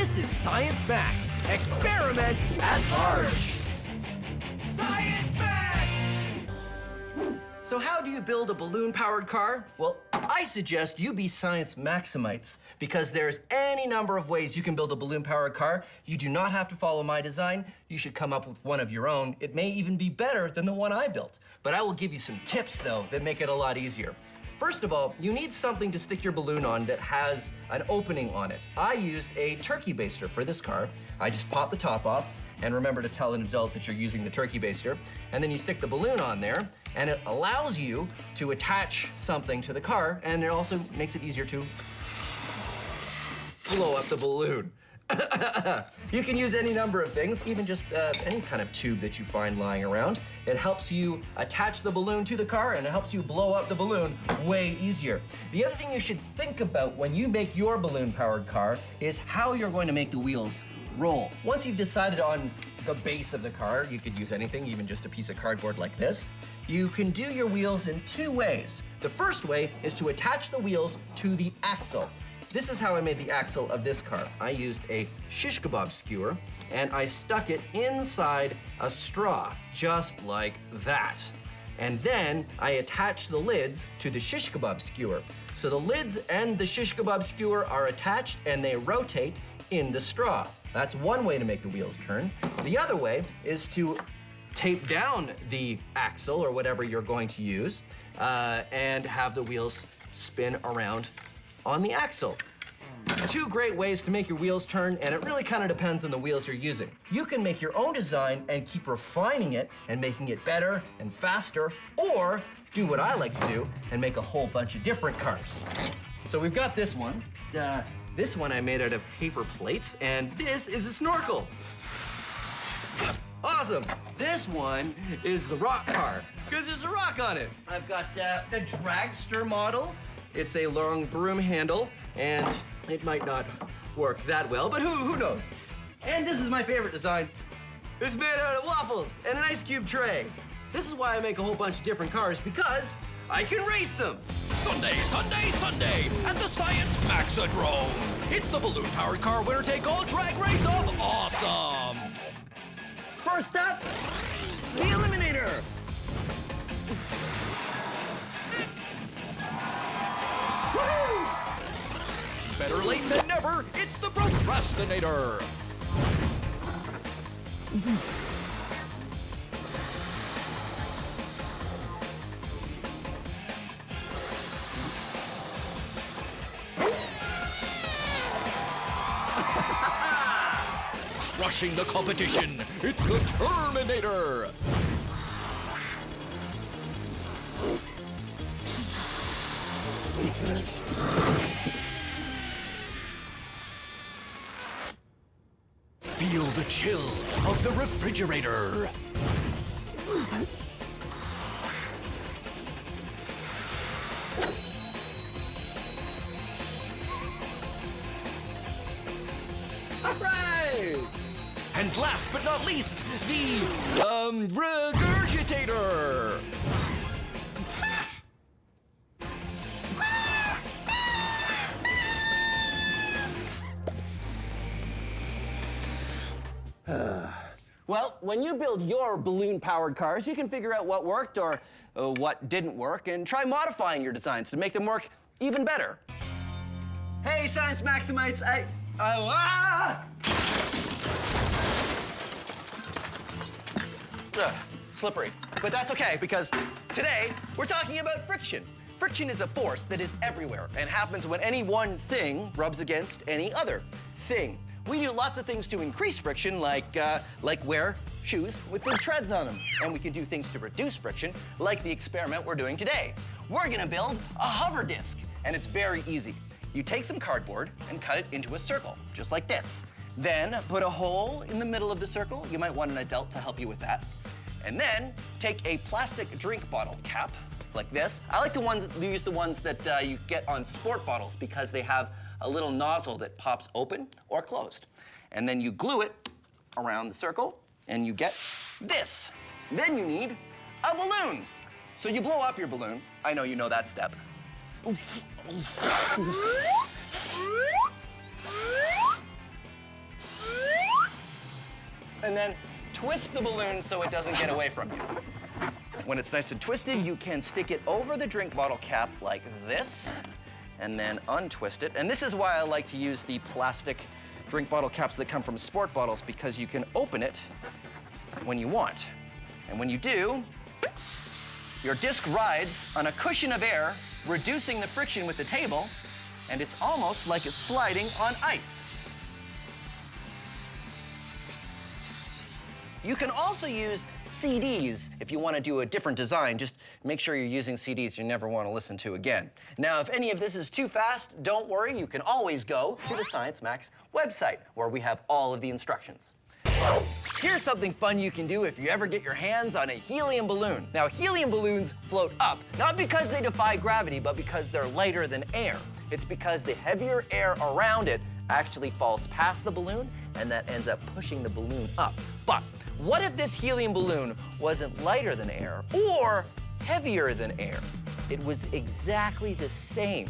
This is Science Max, experiments at large. Science Max! So how do you build a balloon-powered car? Well, I suggest you be Science Maximites, because there's any number of ways you can build a balloon-powered car. You do not have to follow my design. You should come up with one of your own. It may even be better than the one I built. But I will give you some tips, though, that make it a lot easier. First of all, you need something to stick your balloon on that has an opening on it. I used a turkey baster for this car. I just pop the top off, and remember to tell an adult that you're using the turkey baster, and then you stick the balloon on there, and it allows you to attach something to the car, and it also makes it easier to blow up the balloon. You can use any number of things, even just any kind of tube that you find lying around. It helps you attach the balloon to the car, and it helps you blow up the balloon way easier. The other thing you should think about when you make your balloon-powered car is how you're going to make the wheels roll. Once you've decided on the base of the car, you could use anything, even just a piece of cardboard like this. You can do your wheels in two ways. The first way is to attach the wheels to the axle. This is how I made the axle of this car. I used a shish kebab skewer, and I stuck it inside a straw, just like that. And then I attached the lids to the shish kebab skewer. So the lids and the shish kebab skewer are attached, and they rotate in the straw. That's one way to make the wheels turn. The other way is to tape down the axle or whatever you're going to use and have the wheels spin around on the axle. Two great ways to make your wheels turn, and it really kind of depends on the wheels you're using. You can make your own design and keep refining it and making it better and faster, or do what I like to do and make a whole bunch of different cars. So we've got this one. This one I made out of paper plates, and this is a snorkel. Awesome. This one is the rock car, because there's a rock on it. I've got the Dragster model. It's a long broom handle, and it might not work that well, but who knows? And this is my favorite design. It's made out of waffles and an ice cube tray. This is why I make a whole bunch of different cars, because I can race them. Sunday, Sunday, Sunday at the Science Maxadrome. It's the balloon-powered car winner-take-all drag race of awesome. First up, the Eliminator. Woohoo! Better late than never, it's the Procrastinator. Crushing the competition, it's the Terminator! Feel the chill of the refrigerator. All right! And last but not least, the, Regurgitator! Well, when you build your balloon-powered cars, you can figure out what worked or what didn't work and try modifying your designs to make them work even better. Hey, Science Maximites, slippery. But that's okay, because today we're talking about friction. Friction is a force that is everywhere and happens when any one thing rubs against any other thing. We do lots of things to increase friction, like wear shoes with big treads on them. And we can do things to reduce friction, like the experiment we're doing today. We're gonna build a hover disc, and it's very easy. You take some cardboard and cut it into a circle, just like this. Then put a hole in the middle of the circle. You might want an adult to help you with that. And then take a plastic drink bottle cap, like this. I like to use the ones that you get on sport bottles, because they have a little nozzle that pops open or closed. And then you glue it around the circle, and you get this. Then you need a balloon. So you blow up your balloon. I know you know that step. and then twist the balloon so it doesn't get away from you. When it's nice and twisted, you can stick it over the drink bottle cap like this, and then untwist it. And this is why I like to use the plastic drink bottle caps that come from sport bottles, because you can open it when you want. And when you do, your disc rides on a cushion of air, reducing the friction with the table, and it's almost like it's sliding on ice. You can also use CDs if you want to do a different design. Just make sure you're using CDs you never want to listen to again. Now, if any of this is too fast, don't worry. You can always go to the Science Max website, where we have all of the instructions. Here's something fun you can do if you ever get your hands on a helium balloon. Now, helium balloons float up, not because they defy gravity, but because they're lighter than air. It's because the heavier air around it actually falls past the balloon, and that ends up pushing the balloon up. But what if this helium balloon wasn't lighter than air or heavier than air? It was exactly the same.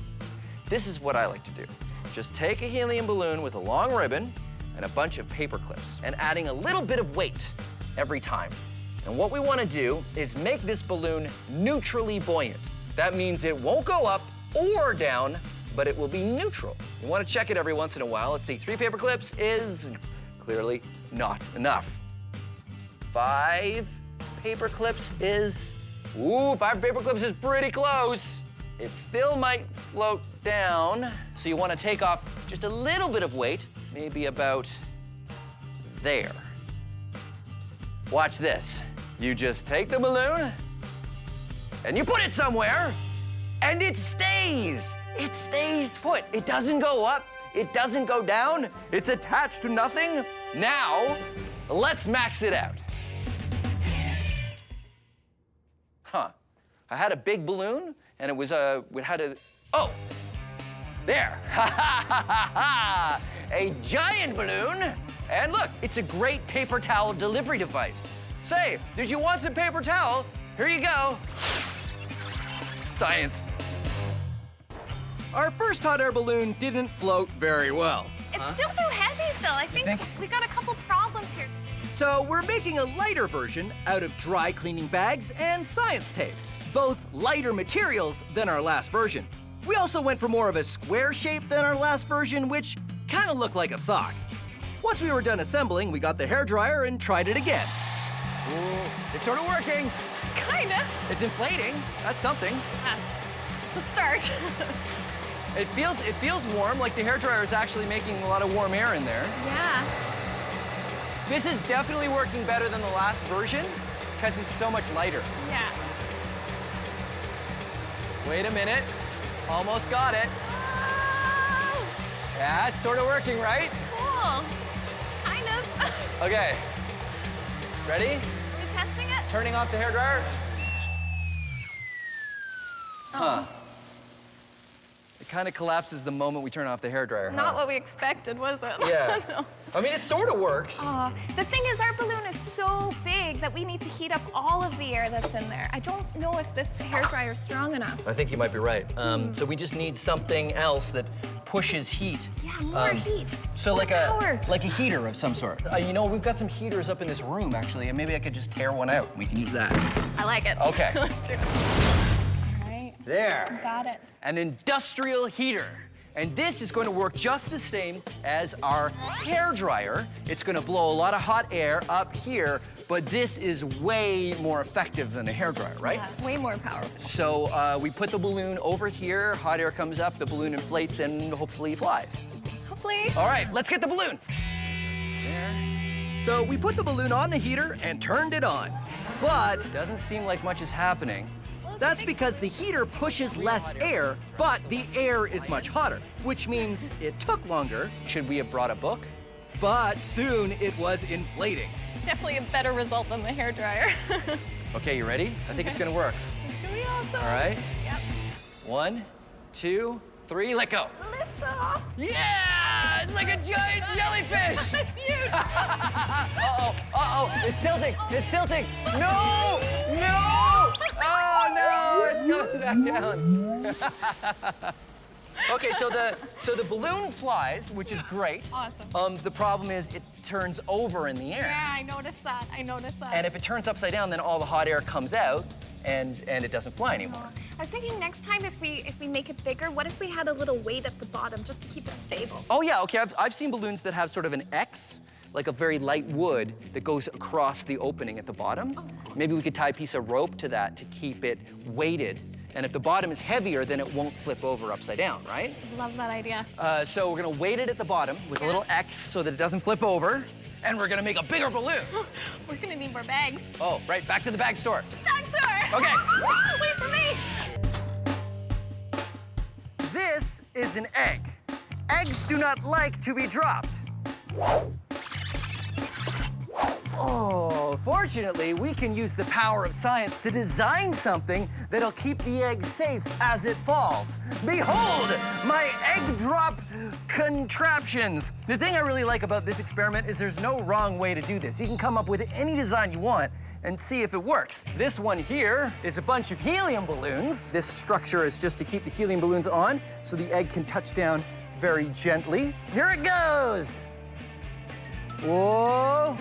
This is what I like to do. Just take a helium balloon with a long ribbon and a bunch of paper clips, and adding a little bit of weight every time. And what we want to do is make this balloon neutrally buoyant. That means it won't go up or down, but it will be neutral. You want to check it every once in a while. Let's see, 3 paper clips is clearly not enough. 5 paper clips is, 5 paper clips is pretty close. It still might float down, so you want to take off just a little bit of weight, maybe about there. Watch this. You just take the balloon and you put it somewhere, and it stays. It stays put. It doesn't go up. It doesn't go down. It's attached to nothing. Now, let's max it out. I had a big balloon, and it had a, there. A giant balloon. And look, it's a great paper towel delivery device. Say, did you want some paper towel? Here you go. Science. Our first hot air balloon didn't float very well. It's still too heavy, Phil. I think we got a couple problems here. So we're making a lighter version out of dry cleaning bags and science tape, both lighter materials than our last version. We also went for more of a square shape than our last version, which kind of looked like a sock. Once we were done assembling, we got the hairdryer and tried it again. Ooh, it's sort of working. Kinda. It's inflating. That's something. It's a start. It feels warm, like the hairdryer is actually making a lot of warm air in there. Yeah. This is definitely working better than the last version because it's so much lighter. Yeah. Wait a minute. Almost got it. Oh, Yeah, it's sort of working, right? cool. Kind of. Okay. Ready? Are we testing it? Turning off the hairdryer. Oh. It kind of collapses the moment we turn off the hairdryer. Not what we expected, was it? Yeah. No. I mean, it sort of works. The thing is, our balloon is so big that we need to heat up all of the air that's in there. I don't know if this hairdryer is strong enough. I think you might be right. So we just need something else that pushes heat. Yeah, more heat. So More like power. a heater of some sort. You know, we've got some heaters up in this room actually, and maybe I could just tear one out. We can use that. I like it. Okay. Let's do it. All right. There. Got it. An industrial heater. And this is going to work just the same as our hairdryer. It's going to blow a lot of hot air up here, but this is way more effective than a hairdryer, right? Yeah, way more powerful. So we put the balloon over here, hot air comes up, the balloon inflates, and hopefully flies. Hopefully. All right, let's get the balloon. So we put the balloon on the heater and turned it on. But Doesn't seem like much is happening. that's because the heater pushes less air, but the air is much hotter, which means it took longer, Should we have brought a book? but soon it was inflating. Definitely a better result than the hairdryer. Okay, you ready? I think it's gonna work. It's gonna be awesome. All right, Yep. 1, 2, 3, let go. Lift off. Yeah, it's like a giant jellyfish. That's huge. Uh-oh, it's tilting, No, no! Oh no, it's coming back down. Okay, so the balloon flies, which is great. Awesome. The problem is it turns over in the air. Yeah, I noticed that. I noticed that. And if it turns upside down, then all the hot air comes out and it doesn't fly anymore. I was thinking next time if we make it bigger, what if we had a little weight at the bottom just to keep it stable? Oh yeah, okay, I've seen balloons that have sort of an X, like a very light wood that goes across the opening at the bottom. Oh, cool. Maybe we could tie a piece of rope to that to keep it weighted. And if the bottom is heavier, then it won't flip over upside down, right? Love that idea. So we're gonna weight it at the bottom with a little X so that it doesn't flip over. And we're gonna make a bigger balloon. We're gonna need more bags. Oh, right, back to the bag store. Dragster! Okay. Wait for me! This is an egg. Eggs do not like to be dropped. Oh, fortunately, we can use the power of science to design something that'll keep the egg safe as it falls. Behold, my egg drop contraptions. The thing I really like about this experiment is there's no wrong way to do this. You can come up with any design you want and see if it works. This one here is a bunch of helium balloons. This structure is just to keep the helium balloons on so the egg can touch down very gently. Here it goes. Whoa.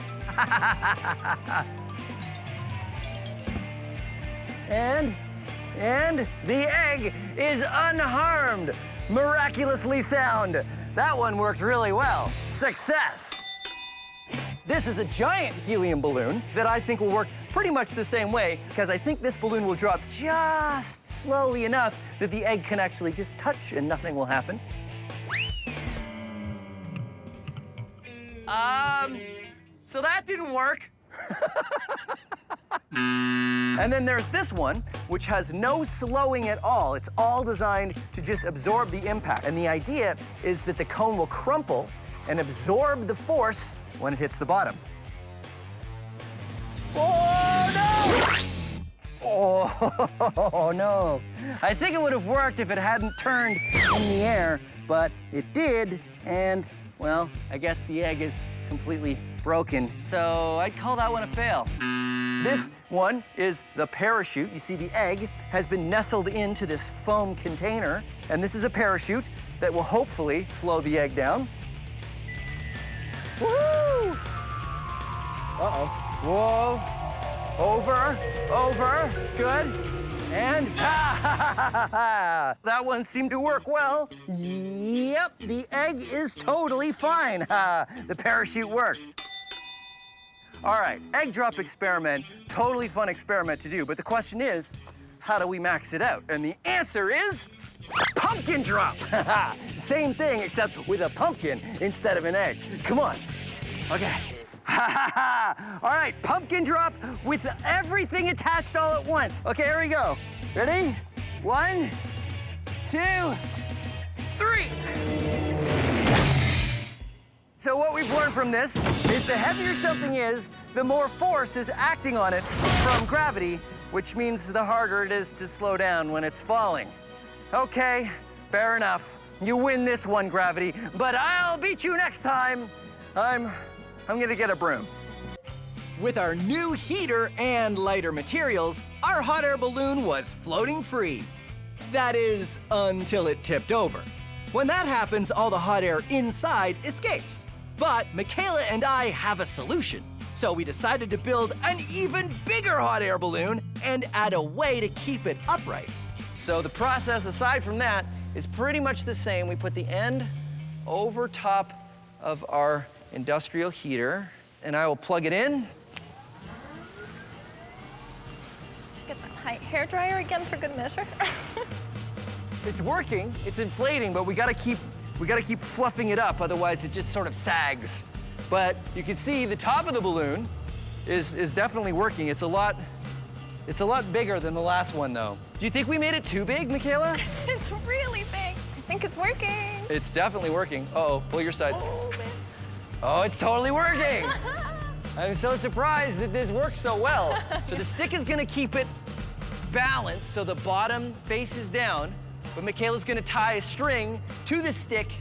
and the egg is unharmed, miraculously sound. That one worked really well. Success. This is a giant helium balloon that I think will work pretty much the same way because I think this balloon will drop just slowly enough that the egg can actually just touch and nothing will happen. So that didn't work. And then there's this one, which has no slowing at all. It's all designed to just absorb the impact. And the idea is that the cone will crumple and absorb the force when it hits the bottom. Oh, no! Oh, no. I think it would have worked if it hadn't turned in the air, but it did, and, well, I guess the egg is completely broken. So I'd call that one a fail. This one is the parachute. You see the egg has been nestled into this foam container, and this is a parachute that will hopefully slow the egg down. Woo! Uh-oh. Whoa. Over, good. And that one seemed to work well. Yep, the egg is totally fine. The parachute worked. All right, egg drop experiment, totally fun experiment to do, but the question is, how do we max it out? And the answer is pumpkin drop. Same thing, except with a pumpkin instead of an egg. Come on. Okay. All right, pumpkin drop with everything attached all at once. Okay, here we go. Ready? 1, 2, 3. So what we've learned from this is the heavier something is, the more force is acting on it from gravity, which means the harder it is to slow down when it's falling. Okay, fair enough. You win this one, gravity, but I'll beat you next time. I'm gonna get a broom. With our new heater and lighter materials, our hot air balloon was floating free. That is, until it tipped over. When that happens, all the hot air inside escapes. But Michaela and I have a solution. So we decided to build an even bigger hot air balloon and add a way to keep it upright. So the process, aside from that, is pretty much the same. We put the end over top of our industrial heater, and I will plug it in. Get that hair dryer again for good measure. It's working, it's inflating, but we gotta keep fluffing it up, otherwise it just sort of sags. But you can see the top of the balloon is definitely working. It's a lot bigger than the last one, though. Do you think we made it too big, Michaela? It's really big. I think it's working. It's definitely working. Uh-oh, pull your side. Oh, man. Oh, it's totally working. I'm so surprised that this works so well. So the stick is gonna keep it balanced so the bottom faces down, but Michaela's gonna tie a string to the stick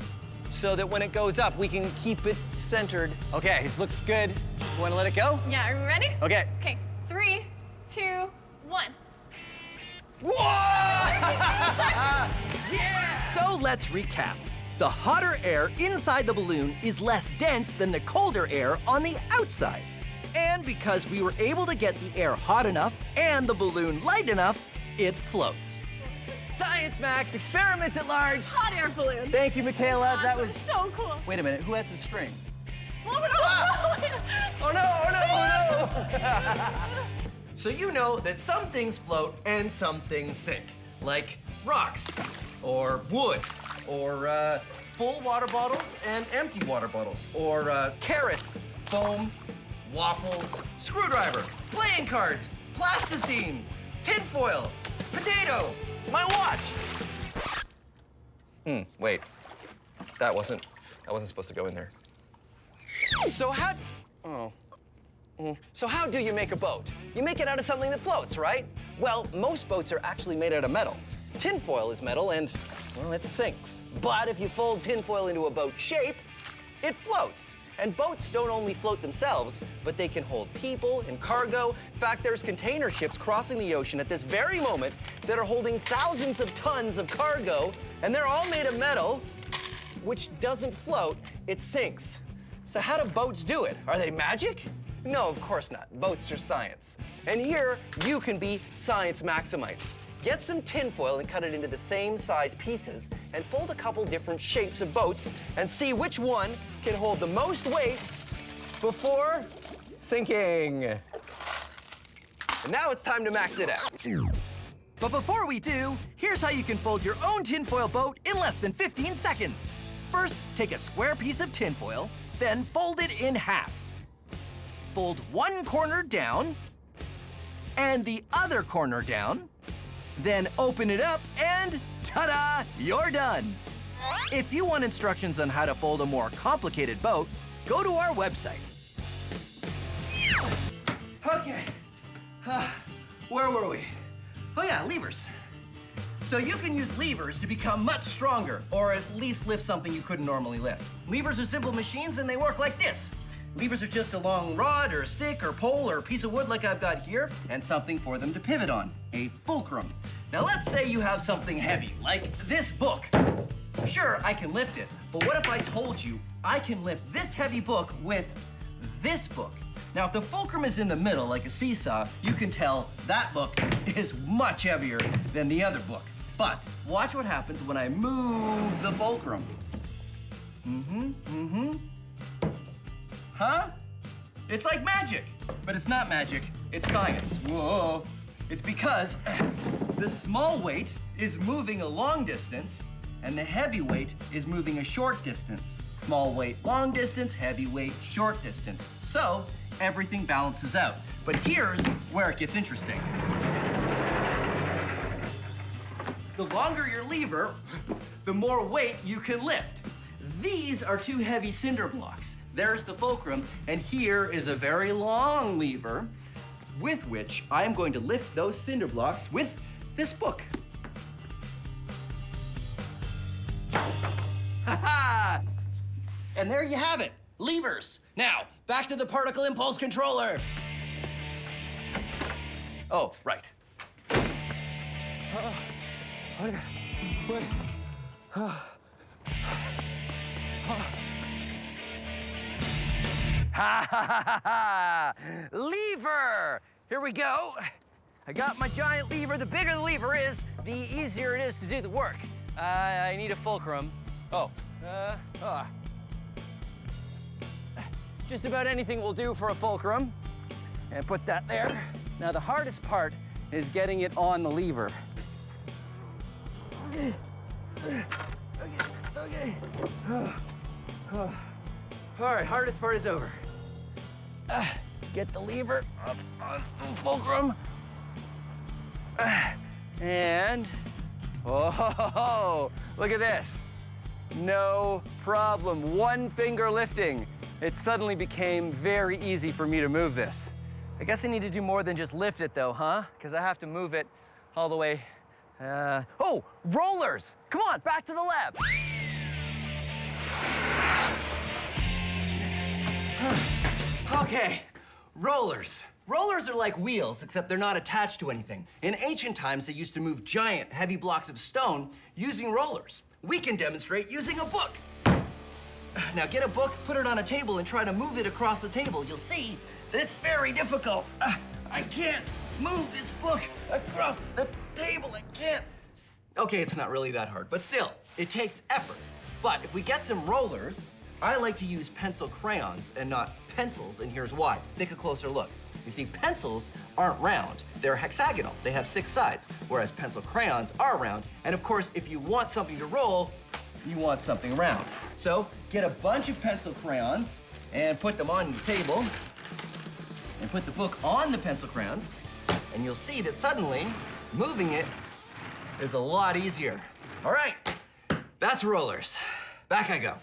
so that when it goes up, we can keep it centered. Okay, this looks good. You wanna let it go? Yeah, are we ready? Okay. Okay, 3, 2, 1. Whoa! Yeah! So let's recap. The hotter air inside the balloon is less dense than the colder air on the outside. And because we were able to get the air hot enough and the balloon light enough, it floats. Science Max, experiments at large. Hot air balloon. Thank you, Michaela. That was so cool. Wait a minute, who has the string? Oh, Oh no, oh no, oh no! So you know that some things float and some things sink, like rocks, or wood, or full water bottles and empty water bottles, or carrots, foam, waffles, screwdriver, playing cards, plasticine, tinfoil, potato, my watch. Wait, that wasn't supposed to go in there. So how do you make a boat? You make it out of something that floats, right? Well, most boats are actually made out of metal. Tinfoil is metal and, well, it sinks. But if you fold tinfoil into a boat shape, it floats. And boats don't only float themselves, but they can hold people and cargo. In fact, there's container ships crossing the ocean at this very moment that are holding thousands of tons of cargo, and they're all made of metal, which doesn't float, it sinks. So how do boats do it? Are they magic? No, of course not. Boats are science. And here, you can be science maximites. Get some tinfoil and cut it into the same size pieces, and fold a couple different shapes of boats, and see which one can hold the most weight before sinking. And now it's time to max it out. But before we do, here's how you can fold your own tinfoil boat in less than 15 seconds. First, take a square piece of tinfoil, then fold it in half. Fold one corner down, and the other corner down. Then open it up, and ta-da, you're done. If you want instructions on how to fold a more complicated boat, go to our website. Okay, where were we? Oh yeah, levers. So you can use levers to become much stronger, or at least lift something you couldn't normally lift. Levers are simple machines and they work like this. Levers are just a long rod or a stick or pole or a piece of wood like I've got here, and something for them to pivot on, a fulcrum. Now let's say you have something heavy, like this book. Sure, I can lift it, but what if I told you I can lift this heavy book with this book? Now, if the fulcrum is in the middle, like a seesaw, you can tell that book is much heavier than the other book. But watch what happens when I move the fulcrum. Huh? It's like magic, but it's not magic, it's science. Whoa. It's because the small weight is moving a long distance, and the heavy weight is moving a short distance. Small weight, long distance, heavy weight, short distance. So, everything balances out. But here's where it gets interesting. The longer your lever, the more weight you can lift. These are two heavy cinder blocks. There's the fulcrum, and here is a very long lever with which I'm going to lift those cinder blocks with this book. Ha-ha! And there you have it, levers. Now, back to the particle impulse controller. Oh, right. Ha ha ha ha! Lever! Here we go. I got my giant lever. The bigger the lever is, the easier it is to do the work. I need a fulcrum. Just about anything will do for a fulcrum. And put that there. Now the hardest part is getting it on the lever. Okay. All right, hardest part is over. Get the lever up on the fulcrum. And, oh, look at this. No problem, one finger lifting. It suddenly became very easy for me to move this. I guess I need to do more than just lift it though, huh? Because I have to move it all the way. Oh, rollers! Come on, back to the lab. Okay, rollers. Rollers are like wheels, except they're not attached to anything. In ancient times, they used to move giant, heavy blocks of stone using rollers. we can demonstrate using a book. Now get a book, put it on a table, and try to move it across the table. You'll see that it's very difficult. I can't move this book across the table. I can't. Okay, it's not really that hard, but still, it takes effort. But if we get some rollers, I like to use pencil crayons and not pencils, and here's why. Take a closer look. You see, pencils aren't round, they're hexagonal. They have 6 sides, whereas pencil crayons are round. And of course, if you want something to roll, you want something round. So get a bunch of pencil crayons and put them on the table, and put the book on the pencil crayons, and you'll see that suddenly moving it is a lot easier. All right, that's rollers. Back I go.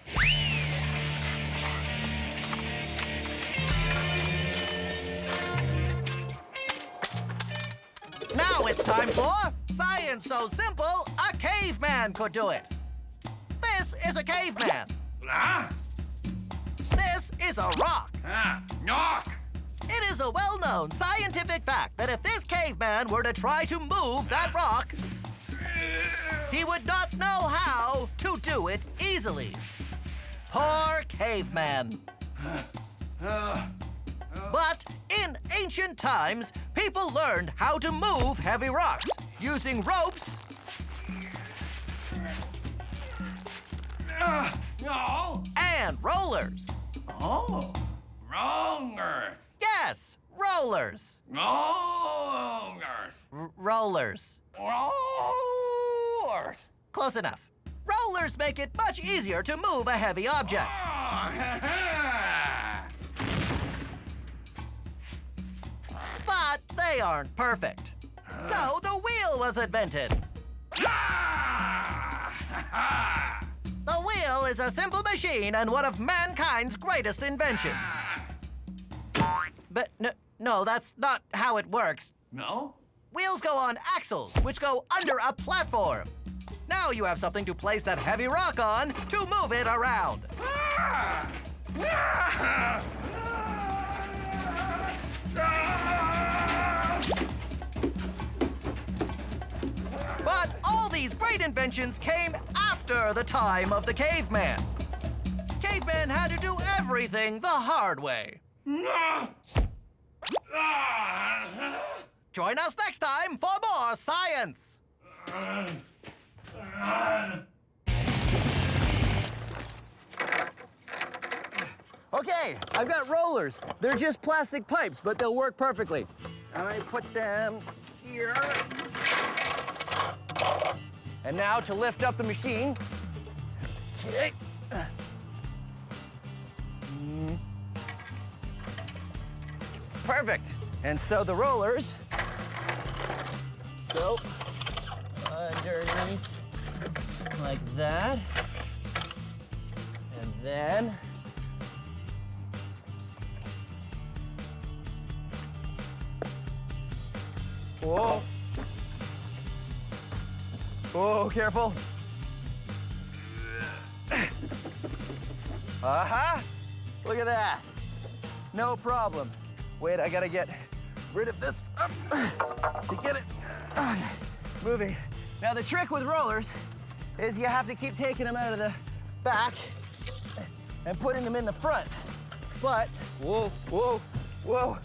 Now it's time for Science So Simple, a Caveman Could Do It. This is a caveman. Ah? This is a rock. Knock! It is a well-known scientific fact that if this caveman were to try to move that rock, he would not know how to do it easily. Poor caveman. But in ancient times, people learned how to move heavy rocks using ropes No! and rollers. Oh, wrong Earth. Yes, rollers. Wrong Earth. Rollers. Wrong Earth. Close enough. Rollers make it much easier to move a heavy object. But they aren't perfect. So the wheel was invented. The wheel is a simple machine and one of mankind's greatest inventions. But no, that's not how it works. No? Wheels go on axles, which go under a platform. Now you have something to place that heavy rock on to move it around. But all these great inventions came after the time of the caveman. Cavemen had to do everything the hard way. Join us next time for more science. Okay, I've got rollers. They're just plastic pipes, but they'll work perfectly. I put them here. And now to lift up the machine. Okay. Perfect. And so the rollers go underneath like that. And then whoa. Whoa, careful. Look at that. No problem. Wait, I gotta get rid of this to get it moving. Now, the trick with rollers is you have to keep taking them out of the back and putting them in the front. But, whoa, whoa, whoa.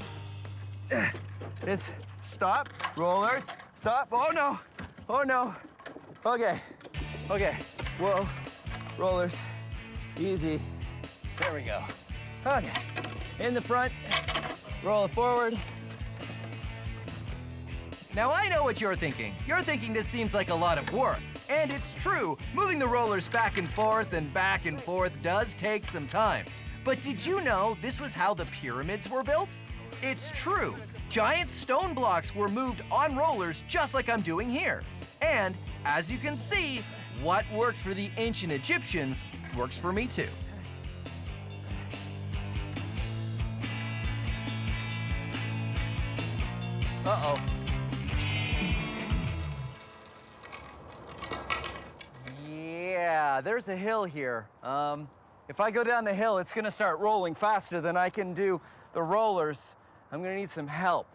It's stop, rollers, stop. Oh no, oh no. Okay, okay, whoa, rollers, easy. There we go. Okay, in the front, roll it forward. Now I know what you're thinking. You're thinking this seems like a lot of work. And it's true, moving the rollers back and forth does take some time. But did you know this was how the pyramids were built? It's true. Giant stone blocks were moved on rollers just like I'm doing here. And as you can see, what worked for the ancient Egyptians works for me too. Uh-oh. Yeah, there's a hill here. If I go down the hill, it's gonna start rolling faster than I can do the rollers. I'm gonna need some help.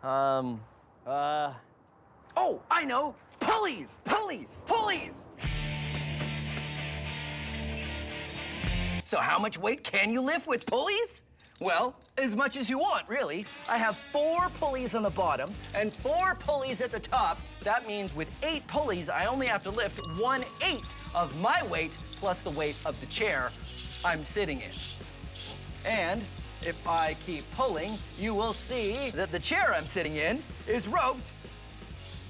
Oh, I know! Pulleys! Pulleys! Pulleys! So how much weight can you lift with pulleys? Well, as much as you want, really. I have 4 pulleys on the bottom and 4 pulleys at the top. That means with 8 pulleys, I only have to lift 1/8 of my weight plus the weight of the chair I'm sitting in. And if I keep pulling, you will see that the chair I'm sitting in is roped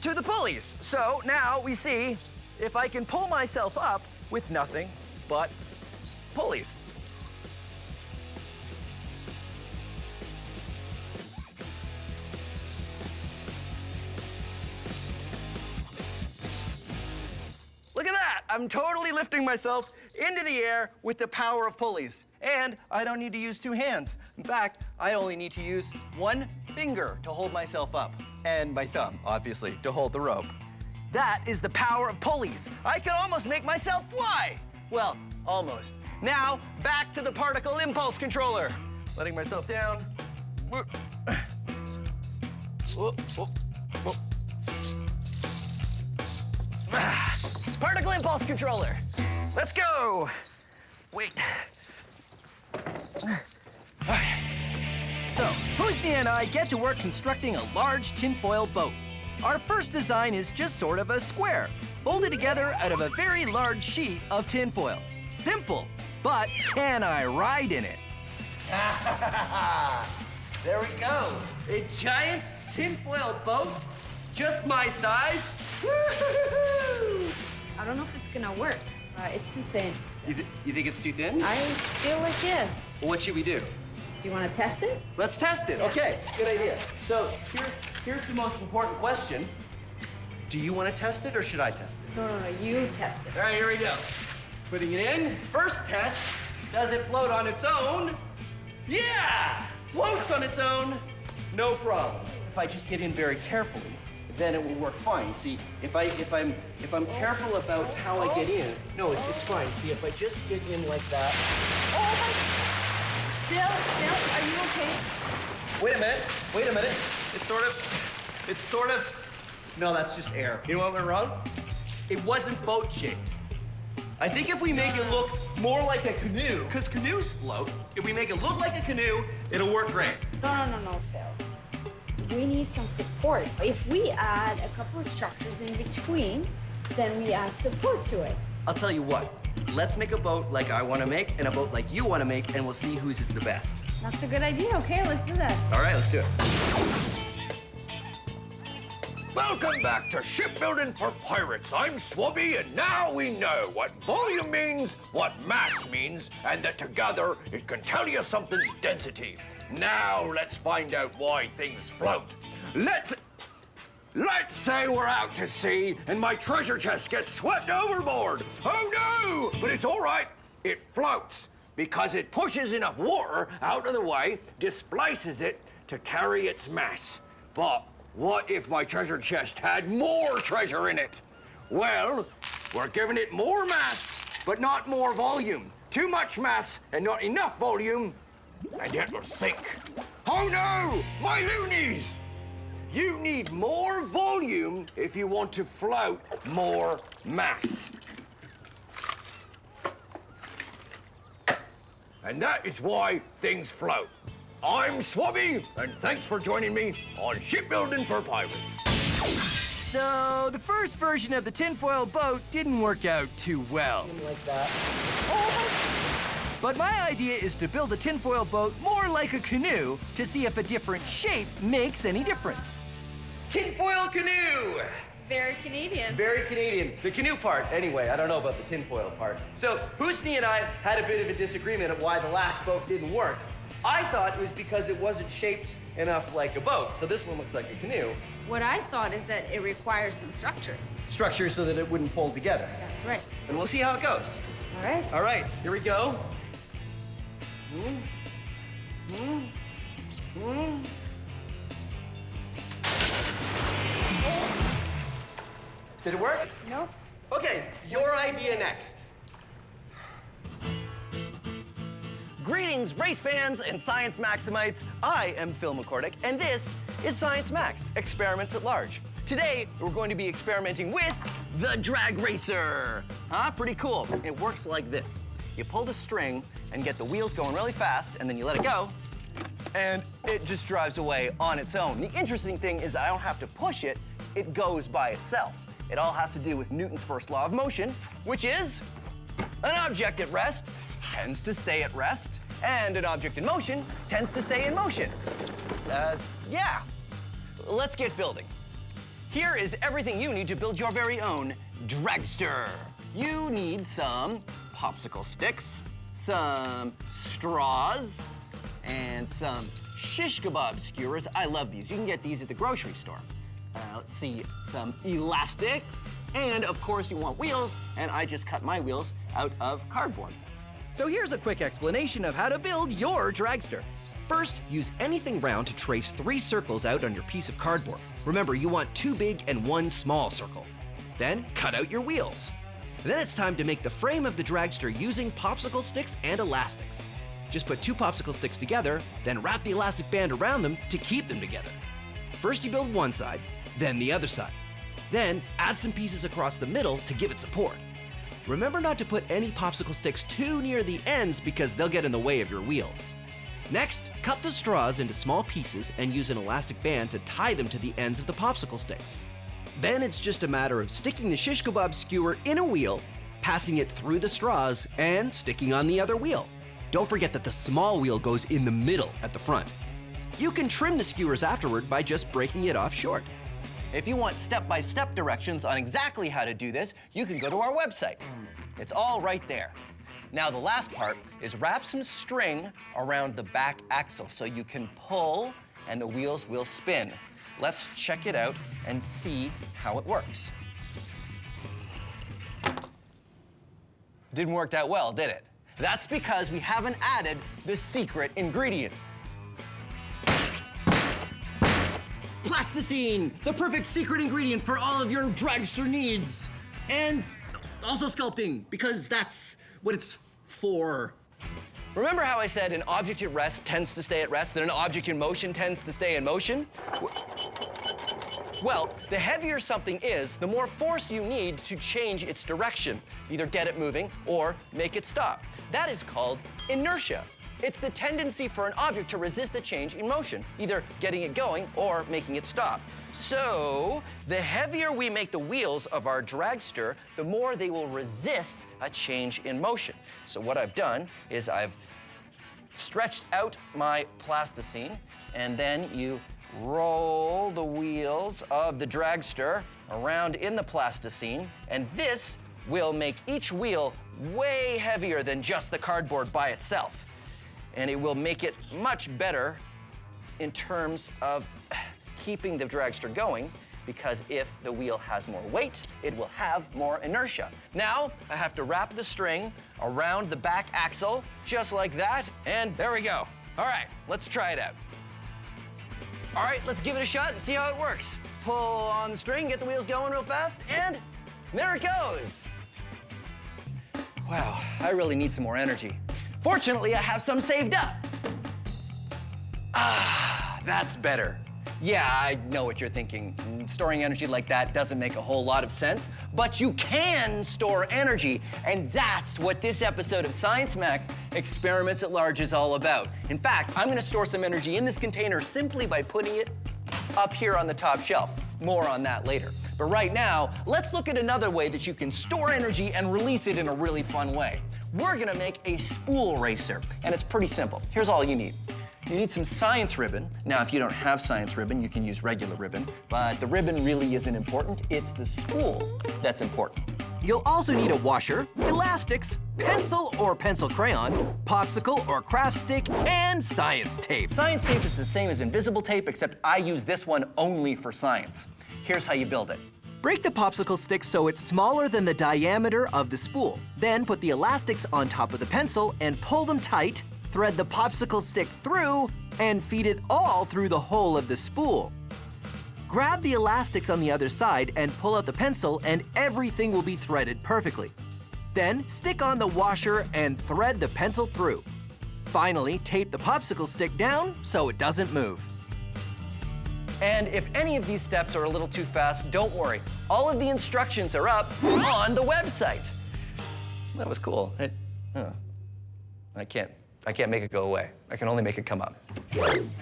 to the pulleys. So now we see if I can pull myself up with nothing but pulleys. Look at that! I'm totally lifting myself into the air with the power of pulleys. And I don't need to use 2 hands. In fact, I only need to use 1 finger to hold myself up. And my thumb, obviously, to hold the rope. That is the power of pulleys. I can almost make myself fly. Well, almost. Now, back to the particle impulse controller. Letting myself down. Whoop. Whoop, whoop, whoop. Particle impulse controller. Let's go. Wait. So, Husni and I get to work constructing a large tinfoil boat. Our first design is just sort of a square, folded together out of a very large sheet of tinfoil. Simple, but can I ride in it? There we go. A giant tinfoil boat, just my size. Woo-hoo-hoo-hoo! I don't know if it's gonna work. It's too thin. You think it's too thin? I feel like yes. Well, what should we do? Do you want to test it? Let's test it. Okay, good idea. So here's the most important question. Do you want to test it or should I test it? No, you test it. All right, here we go. Putting it in. First test. Does it float on its own? Yeah! Floats on its own. No problem. If I just get in very carefully, then it will work fine. See, if I'm careful about how I get in, no, it's fine. See, if I just get in like that. Oh my! Bill, are you okay? Wait a minute. It's sort of, no, that's just air. You know what went wrong? It wasn't boat shaped. I think if we make it look more like a canoe, because canoes float, if we make it look like a canoe, it'll work great. No, Phil. We need some support. If we add a couple of structures in between, then we add support to it. I'll tell you what. Let's make a boat like I want to make and a boat like you want to make, and we'll see whose is the best. That's a good idea. Okay, let's do that. All right, let's do it. Welcome back to Shipbuilding for Pirates. I'm Swabby, and now we know what volume means, what mass means, and that together it can tell you something's density. Now let's find out why things float. Let's say we're out to sea and my treasure chest gets swept overboard. Oh no! But it's all right. It floats because it pushes enough water out of the way, displaces it to carry its mass. But what if my treasure chest had more treasure in it? Well, we're giving it more mass, but not more volume. Too much mass and not enough volume, and it will sink. Oh no! My loonies! You need more volume if you want to float more mass. And that is why things float. I'm Swabby, and thanks for joining me on Shipbuilding for Pirates. So, the first version of the tinfoil boat didn't work out too well. Like that. But my idea is to build a tinfoil boat more like a canoe to see if a different shape makes any difference. Tinfoil canoe! Very Canadian. Very Canadian. The canoe part, anyway. I don't know about the tinfoil part. So, Husni and I had a bit of a disagreement of why the last boat didn't work. I thought it was because it wasn't shaped enough like a boat. So this one looks like a canoe. What I thought is that it requires some structure. Structure so that it wouldn't fold together. That's right. And we'll see how it goes. All right. All right, here we go. Did it work? Nope. Okay, your idea next. Greetings, race fans and science maximites. I am Phil McCordick, and this is Science Max, Experiments at Large. Today, we're going to be experimenting with the drag racer. Pretty cool. It works like this. you pull the string and get the wheels going really fast, and then you let it go, and it just drives away on its own. The interesting thing is that I don't have to push it, it goes by itself. It all has to do with Newton's first law of motion, which is an object at rest tends to stay at rest, and an object in motion tends to stay in motion. Yeah. Let's get building. Here is everything you need to build your very own Dragster. You need some popsicle sticks, some straws, and some shish kebab skewers. I love these. You can get these at the grocery store. Let's see, some elastics, and of course you want wheels, and I just cut my wheels out of cardboard. So here's a quick explanation of how to build your Dragster. First, use anything round to trace 3 circles out on your piece of cardboard. Remember, you want 2 big and 1 small circle. Then, cut out your wheels. Then it's time to make the frame of the Dragster using popsicle sticks and elastics. Just put 2 popsicle sticks together, then wrap the elastic band around them to keep them together. First you build one side, then the other side. Then, add some pieces across the middle to give it support. Remember not to put any popsicle sticks too near the ends because they'll get in the way of your wheels. Next, cut the straws into small pieces and use an elastic band to tie them to the ends of the popsicle sticks. Then it's just a matter of sticking the shish kebab skewer in a wheel, passing it through the straws, and sticking on the other wheel. Don't forget that the small wheel goes in the middle at the front. You can trim the skewers afterward by just breaking it off short. If you want step-by-step directions on exactly how to do this, you can go to our website. It's all right there. Now the last part is wrap some string around the back axle so you can pull and the wheels will spin. Let's check it out and see how it works. Didn't work that well, did it? That's because we haven't added the secret ingredient. Plasticine, the perfect secret ingredient for all of your Dragster needs. And also sculpting, because that's what it's for. Remember how I said an object at rest tends to stay at rest, and an object in motion tends to stay in motion? Well, the heavier something is, the more force you need to change its direction, either get it moving or make it stop. That is called inertia. It's the tendency for an object to resist a change in motion, either getting it going or making it stop. So, the heavier we make the wheels of our Dragster, the more they will resist a change in motion. So what I've done is I've stretched out my plasticine, and then you roll the wheels of the Dragster around in the plasticine, and this will make each wheel way heavier than just the cardboard by itself. And it will make it much better in terms of keeping the Dragster going, because if the wheel has more weight, it will have more inertia. Now, I have to wrap the string around the back axle, just like that, and there we go. All right, let's try it out. All right, let's give it a shot and see how it works. Pull on the string, get the wheels going real fast, and there it goes. Wow, I really need some more energy. Fortunately, I have some saved up. Ah, that's better. Yeah, I know what you're thinking. Storing energy like that doesn't make a whole lot of sense, but you can store energy, and that's what this episode of Science Max Experiments at Large is all about. In fact, I'm gonna store some energy in this container simply by putting it up here on the top shelf. More on that later. But right now, let's look at another way that you can store energy and release it in a really fun way. We're gonna make a spool racer, and it's pretty simple. Here's all you need. You need some science ribbon. Now, if you don't have science ribbon, you can use regular ribbon, but the ribbon really isn't important. It's the spool that's important. You'll also need a washer, elastics, pencil or pencil crayon, popsicle or craft stick, and science tape. Science tape is the same as invisible tape, except I use this one only for science. Here's how you build it. Break the popsicle stick so it's smaller than the diameter of the spool. Then put the elastics on top of the pencil and pull them tight. Thread the popsicle stick through and feed it all through the hole of the spool. Grab the elastics on the other side and pull out the pencil, and everything will be threaded perfectly. Then stick on the washer and thread the pencil through. Finally, tape the popsicle stick down so it doesn't move. And if any of these steps are a little too fast, don't worry. All of the instructions are up on the website. That was cool. I can't make it go away. I can only make it come up.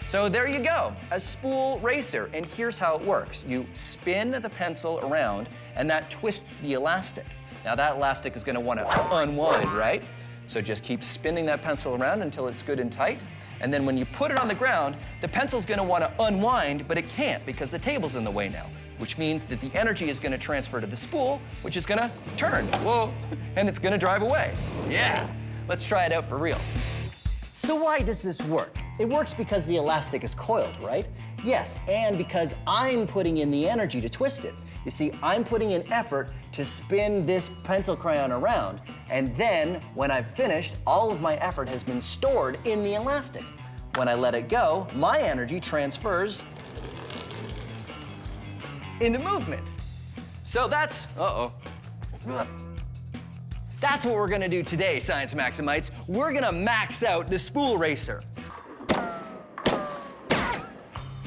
So there you go, a spool racer. And here's how it works. You spin the pencil around, and that twists the elastic. Now that elastic is gonna wanna unwind, right? So just keep spinning that pencil around until it's good and tight. And then when you put it on the ground, the pencil's gonna wanna unwind, but it can't because the table's in the way now, which means that the energy is gonna transfer to the spool, which is gonna turn, whoa, and it's gonna drive away. Yeah, let's try it out for real. So why does this work? It works because the elastic is coiled, right? Yes, and because I'm putting in the energy to twist it. You see, I'm putting in effort to spin this pencil crayon around, and then when I've finished, all of my effort has been stored in the elastic. When I let it go, my energy transfers Into movement. So that's, that's what we're gonna do today, Science Maximites. We're gonna max out the spool racer.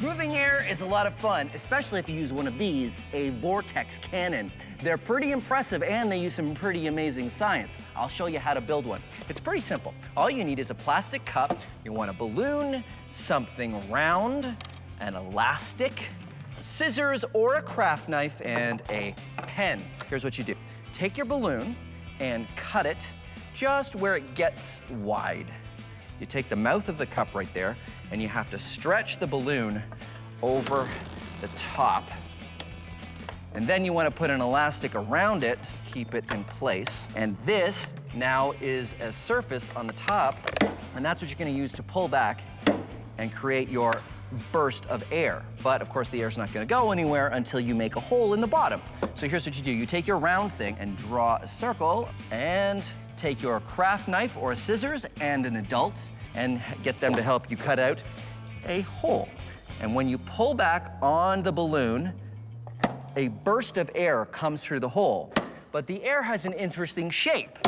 Moving air is a lot of fun, especially if you use one of these, a Vortex cannon. They're pretty impressive and they use some pretty amazing science. I'll show you how to build one. It's pretty simple. All you need is a plastic cup, you want a balloon, something round, an elastic, scissors or a craft knife, and a pen. Here's what you do. Take your balloon and cut it just where it gets wide. You take the mouth of the cup right there, and you have to stretch the balloon over the top. And then you want to put an elastic around it, keep it in place. And this now is a surface on the top, and that's what you're going to use to pull back and create your burst of air. But of course the air's not going to go anywhere until you make a hole in the bottom. So here's what you do. You take your round thing and draw a circle, and take your craft knife or a scissors and an adult and get them to help you cut out a hole. And when you pull back on the balloon, a burst of air comes through the hole. But the air has an interesting shape.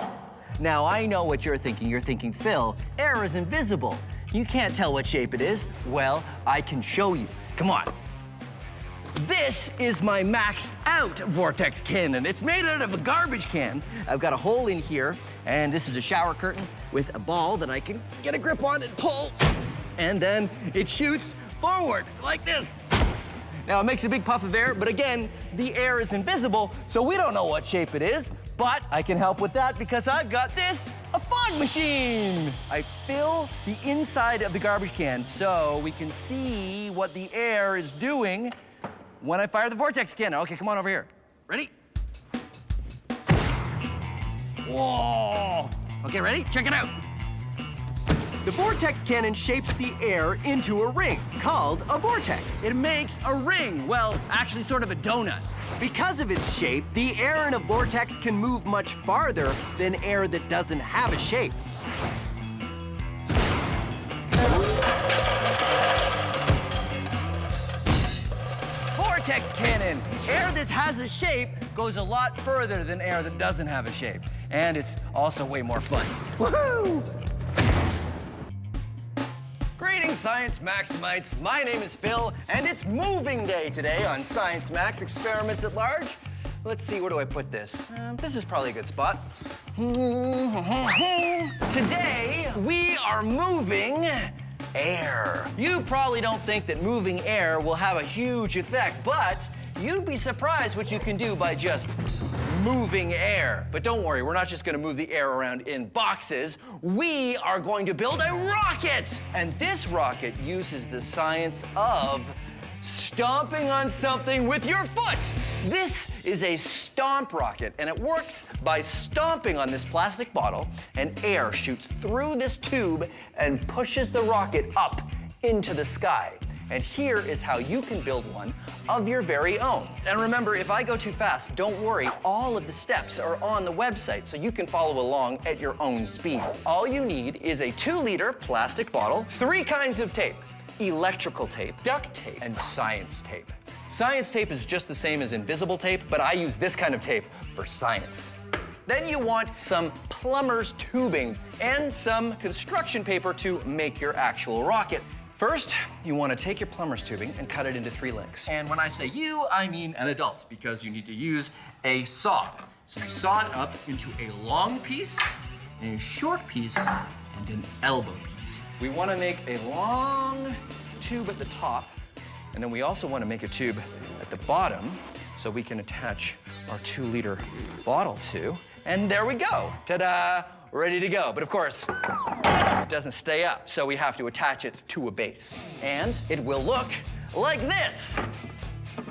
Now I know what you're thinking. You're thinking, Phil, air is invisible. You can't tell what shape it is. Well, I can show you. Come on. This is my maxed out Vortex cannon. It's made out of a garbage can. I've got a hole in here, and this is a shower curtain with a ball that I can get a grip on and pull. And then it shoots forward like this. Now it makes a big puff of air, but again, the air is invisible, so we don't know what shape it is, but I can help with that because I've got this, a fog machine. I fill the inside of the garbage can so we can see what the air is doing when I fire the Vortex cannon. Okay, come on over here. Ready? Whoa! Okay, ready? Check it out. The Vortex cannon shapes the air into a ring called a vortex. It makes a ring. Well, actually sort of a donut. Because of its shape, the air in a vortex can move much farther than air that doesn't have a shape. Vortex cannon. Air that has a shape goes a lot further than air that doesn't have a shape. And it's also way more fun. Woohoo! Greetings, Science Maximites. My name is Phil, and it's moving day today on Science Max Experiments at Large. Let's see, where do I put this? This is probably a good spot. Today, we are moving air. You probably don't think that moving air will have a huge effect, but you'd be surprised what you can do by just moving air. But don't worry, we're not just gonna move the air around in boxes. We are going to build a rocket! And this rocket uses the science of stomping on something with your foot. This is a Stomp rocket, and it works by stomping on this plastic bottle, and air shoots through this tube and pushes the rocket up into the sky. And here is how you can build one of your very own. And remember, if I go too fast, don't worry. All of the steps are on the website, so you can follow along at your own speed. All you need is a 2-liter plastic bottle, 3 kinds of tape: electrical tape, duct tape, and science tape. Science tape is just the same as invisible tape, but I use this kind of tape for science. Then you want some plumber's tubing and some construction paper to make your actual rocket. First, you want to take your plumber's tubing and cut it into 3 lengths. And when I say you, I mean an adult, because you need to use a saw. So you saw it up into a long piece, a short piece, and an elbow piece. We want to make a long tube at the top, and then we also want to make a tube at the bottom so we can attach our 2-liter bottle to. And there we go. Ta-da! Ready to go. But of course, it doesn't stay up, so we have to attach it to a base. And it will look like this.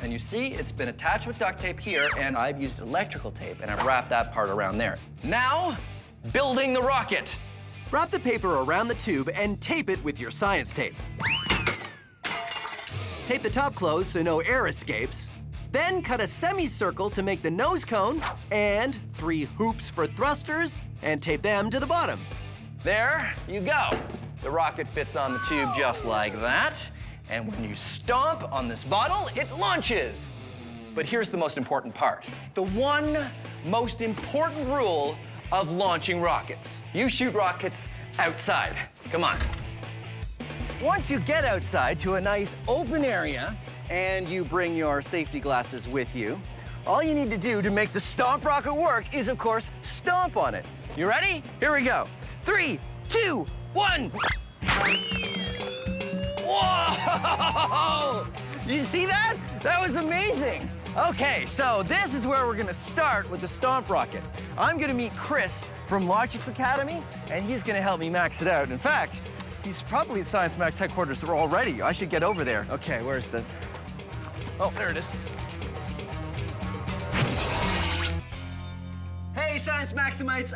And you see, it's been attached with duct tape here, and I've used electrical tape, and I've wrapped that part around there. Now, building the rocket. Wrap the paper around the tube and tape it with your science tape. Tape the top closed so no air escapes. Then cut a semicircle to make the nose cone, and 3 hoops for thrusters, and tape them to the bottom. There you go. The rocket fits on the tube just like that. And when you stomp on this bottle, it launches. But here's the most important part. The one most important rule of launching rockets. You shoot rockets outside. Come on. Once you get outside to a nice open area and you bring your safety glasses with you, all you need to do to make the Stomp rocket work is, of course, stomp on it. You ready? Here we go. 3, 2, 1. Whoa! You see that? That was amazing. Okay, so this is where we're gonna start with the Stomp rocket. I'm gonna meet Chris from Logic's Academy, and he's gonna help me max it out. In fact, he's probably at Science Max headquarters already. I should get over there. Okay, where's the... Oh, there it is. Hey, Science Maximites,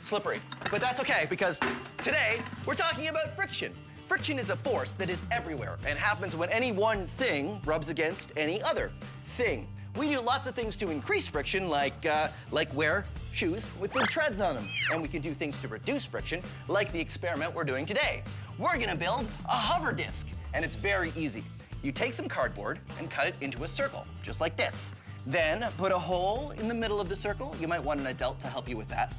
slippery. But that's okay, because today we're talking about friction. Friction is a force that is everywhere and happens when any one thing rubs against any other thing. We do lots of things to increase friction, like wear shoes with big treads on them. And we can do things to reduce friction, like the experiment we're doing today. We're gonna build a hover disc, and it's very easy. You take some cardboard and cut it into a circle, just like this. Then put a hole in the middle of the circle. You might want an adult to help you with that.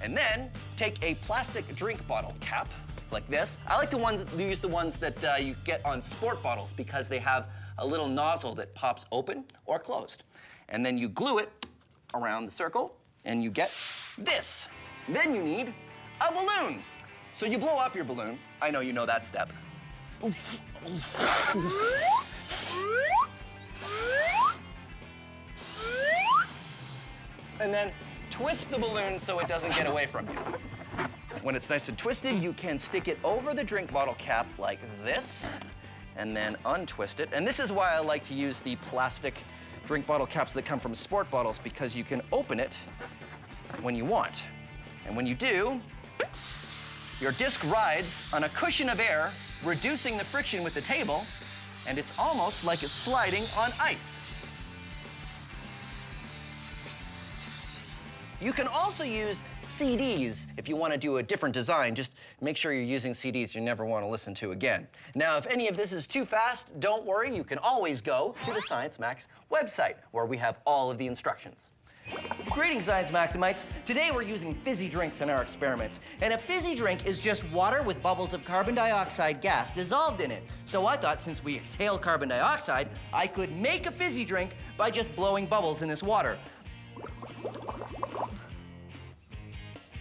And then take a plastic drink bottle cap, like this. I like to use the ones that you get on sport bottles because they have a little nozzle that pops open or closed. And then you glue it around the circle, and you get this. Then you need a balloon. So you blow up your balloon. I know you know that step. And then twist the balloon so it doesn't get away from you. When it's nice and twisted, you can stick it over the drink bottle cap like this, and then untwist it. And this is why I like to use the plastic drink bottle caps that come from sport bottles, because you can open it when you want. And when you do, your disc rides on a cushion of air, reducing the friction with the table, and it's almost like it's sliding on ice. You can also use CDs if you want to do a different design. Just make sure you're using CDs you never want to listen to again. Now, if any of this is too fast, don't worry. You can always go to the Science Max website, where we have all of the instructions. Greetings, Science Maximites. Today we're using fizzy drinks in our experiments. And a fizzy drink is just water with bubbles of carbon dioxide gas dissolved in it. So I thought, since we exhale carbon dioxide, I could make a fizzy drink by just blowing bubbles in this water.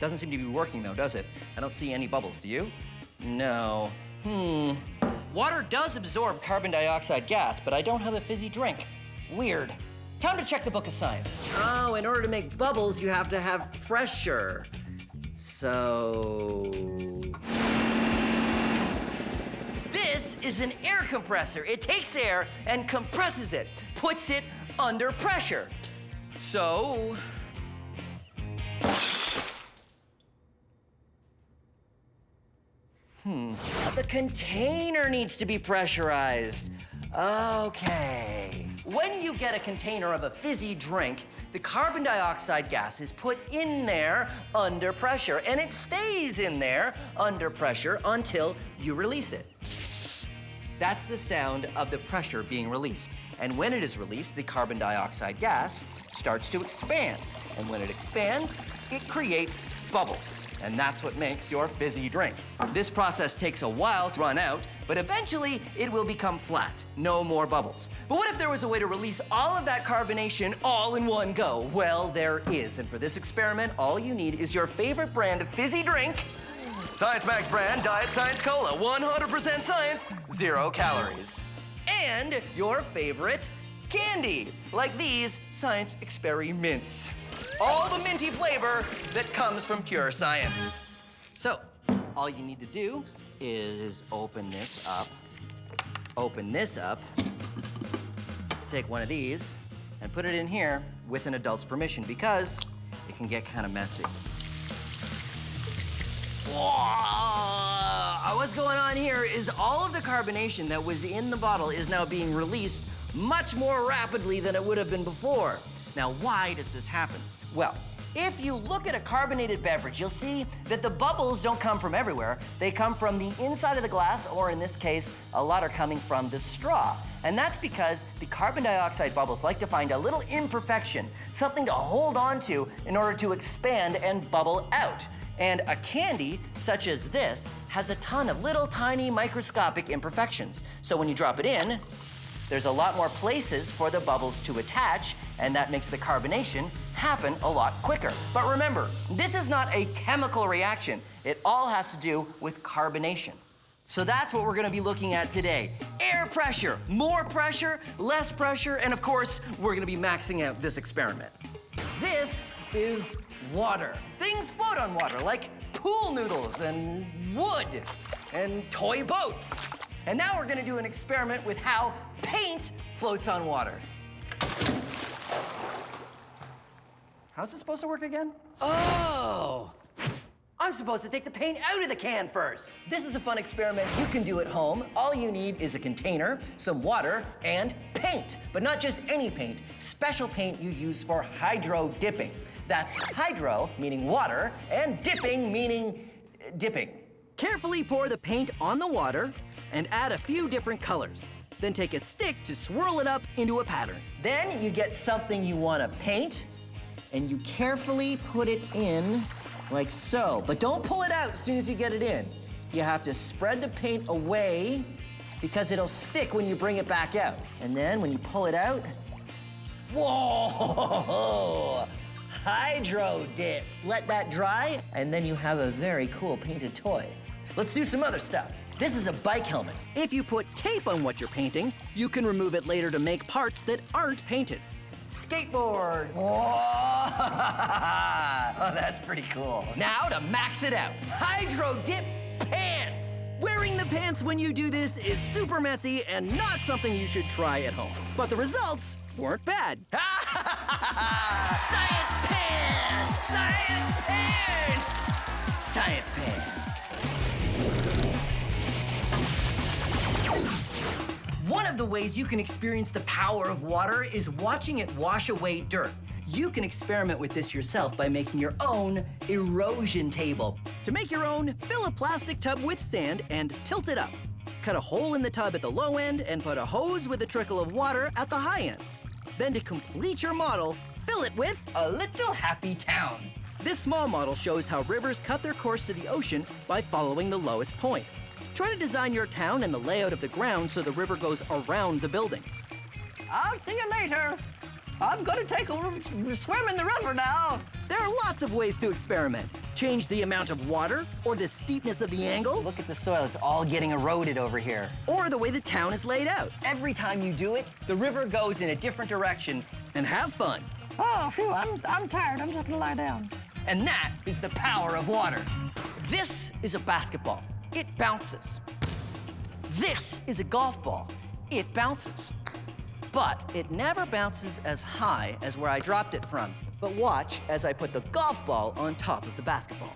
Doesn't seem to be working though, does it? I don't see any bubbles, do you? No. Water does absorb carbon dioxide gas, but I don't have a fizzy drink. Weird. Time to check the book of science. Oh, in order to make bubbles, you have to have pressure. So... this is an air compressor. It takes air and compresses it, puts it under pressure. So... the container needs to be pressurized. Okay. When you get a container of a fizzy drink, the carbon dioxide gas is put in there under pressure, and it stays in there under pressure until you release it. That's the sound of the pressure being released. And when it is released, the carbon dioxide gas starts to expand. And when it expands, it creates bubbles. And that's what makes your fizzy drink. This process takes a while to run out, but eventually it will become flat. No more bubbles. But what if there was a way to release all of that carbonation all in one go? Well, there is. And for this experiment, all you need is your favorite brand of fizzy drink, Science Max brand Diet Science Cola, 100% science, 0 calories. And your favorite candy, like these Science Experiments. All the minty flavor that comes from pure science. So, all you need to do is open this up, take one of these, and put it in here with an adult's permission because it can get kind of messy. Whoa! What's going on here is all of the carbonation that was in the bottle is now being released much more rapidly than it would have been before. Now, why does this happen? Well, if you look at a carbonated beverage, you'll see that the bubbles don't come from everywhere. They come from the inside of the glass, or in this case, a lot are coming from the straw. And that's because the carbon dioxide bubbles like to find a little imperfection, something to hold on to in order to expand and bubble out. And a candy, such as this, has a ton of little tiny microscopic imperfections. So when you drop it in, there's a lot more places for the bubbles to attach, and that makes the carbonation happen a lot quicker. But remember, this is not a chemical reaction. It all has to do with carbonation. So that's what we're gonna be looking at today. Air pressure, more pressure, less pressure, and of course, we're gonna be maxing out this experiment. This is water. Things float on water, like pool noodles and wood and toy boats. And now we're gonna do an experiment with how paint floats on water. How's this supposed to work again? Oh! I'm supposed to take the paint out of the can first. This is a fun experiment you can do at home. All you need is a container, some water, and paint. But not just any paint, special paint you use for hydro dipping. That's hydro, meaning water, and dipping, meaning dipping. Carefully pour the paint on the water and add a few different colors. Then take a stick to swirl it up into a pattern. Then you get something you want to paint, and you carefully put it in like so. But don't pull it out as soon as you get it in. You have to spread the paint away because it'll stick when you bring it back out. And then when you pull it out, whoa! Hydro dip. Let that dry, and then you have a very cool painted toy. Let's do some other stuff. This is a bike helmet. If you put tape on what you're painting, you can remove it later to make parts that aren't painted. Skateboard. Whoa! Oh, that's pretty cool. Now to max it out. Hydro dip pants. Wearing the pants when you do this is super messy and not something you should try at home. But the results weren't bad. Science pants! Science pants! Science pants. One of the ways you can experience the power of water is watching it wash away dirt. You can experiment with this yourself by making your own erosion table. To make your own, fill a plastic tub with sand and tilt it up. Cut a hole in the tub at the low end and put a hose with a trickle of water at the high end. Then to complete your model, fill it with a little happy town. This small model shows how rivers cut their course to the ocean by following the lowest point. Try to design your town and the layout of the ground so the river goes around the buildings. I'll see you later. I'm gonna take a swim in the river now. There are lots of ways to experiment. Change the amount of water or the steepness of the angle. Look at the soil, it's all getting eroded over here. Or the way the town is laid out. Every time you do it, the river goes in a different direction. And have fun. Oh, phew, I'm tired. I'm just gonna lie down. And that is the power of water. This is a basketball. It bounces. This is a golf ball. It bounces. But it never bounces as high as where I dropped it from. But watch as I put the golf ball on top of the basketball.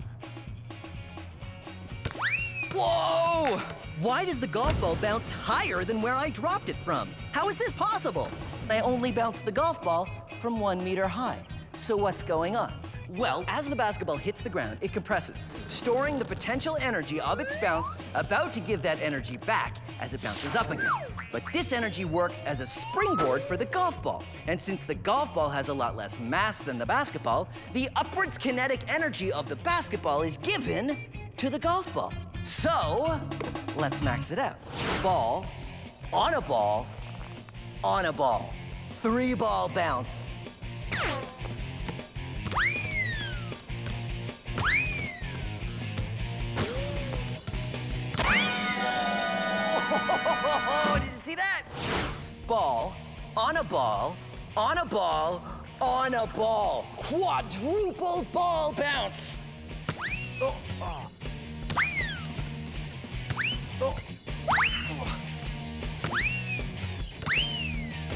Whoa! Why does the golf ball bounce higher than where I dropped it from? How is this possible? I only bounced the golf ball from 1 meter high. So what's going on? Well, as the basketball hits the ground, it compresses, storing the potential energy of its bounce, about to give that energy back as it bounces up again. But this energy works as a springboard for the golf ball. And since the golf ball has a lot less mass than the basketball, the upwards kinetic energy of the basketball is given to the golf ball. So, let's max it out. Ball, on a ball, on a ball. 3-ball bounce. Oh, did you see that? Ball, on a ball, on a ball, on a ball. Quadruple ball bounce. Oh, oh. Oh.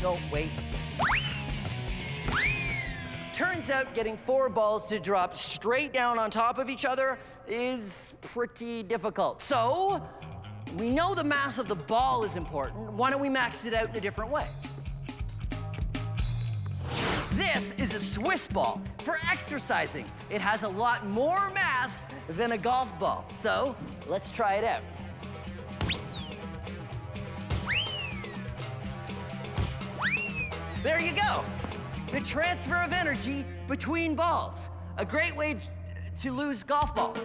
No, wait. Turns out getting 4 balls to drop straight down on top of each other is pretty difficult. So, we know the mass of the ball is important. Why don't we max it out in a different way? This is a Swiss ball for exercising. It has a lot more mass than a golf ball. So, let's try it out. There you go. The transfer of energy between balls. A great way to lose golf balls.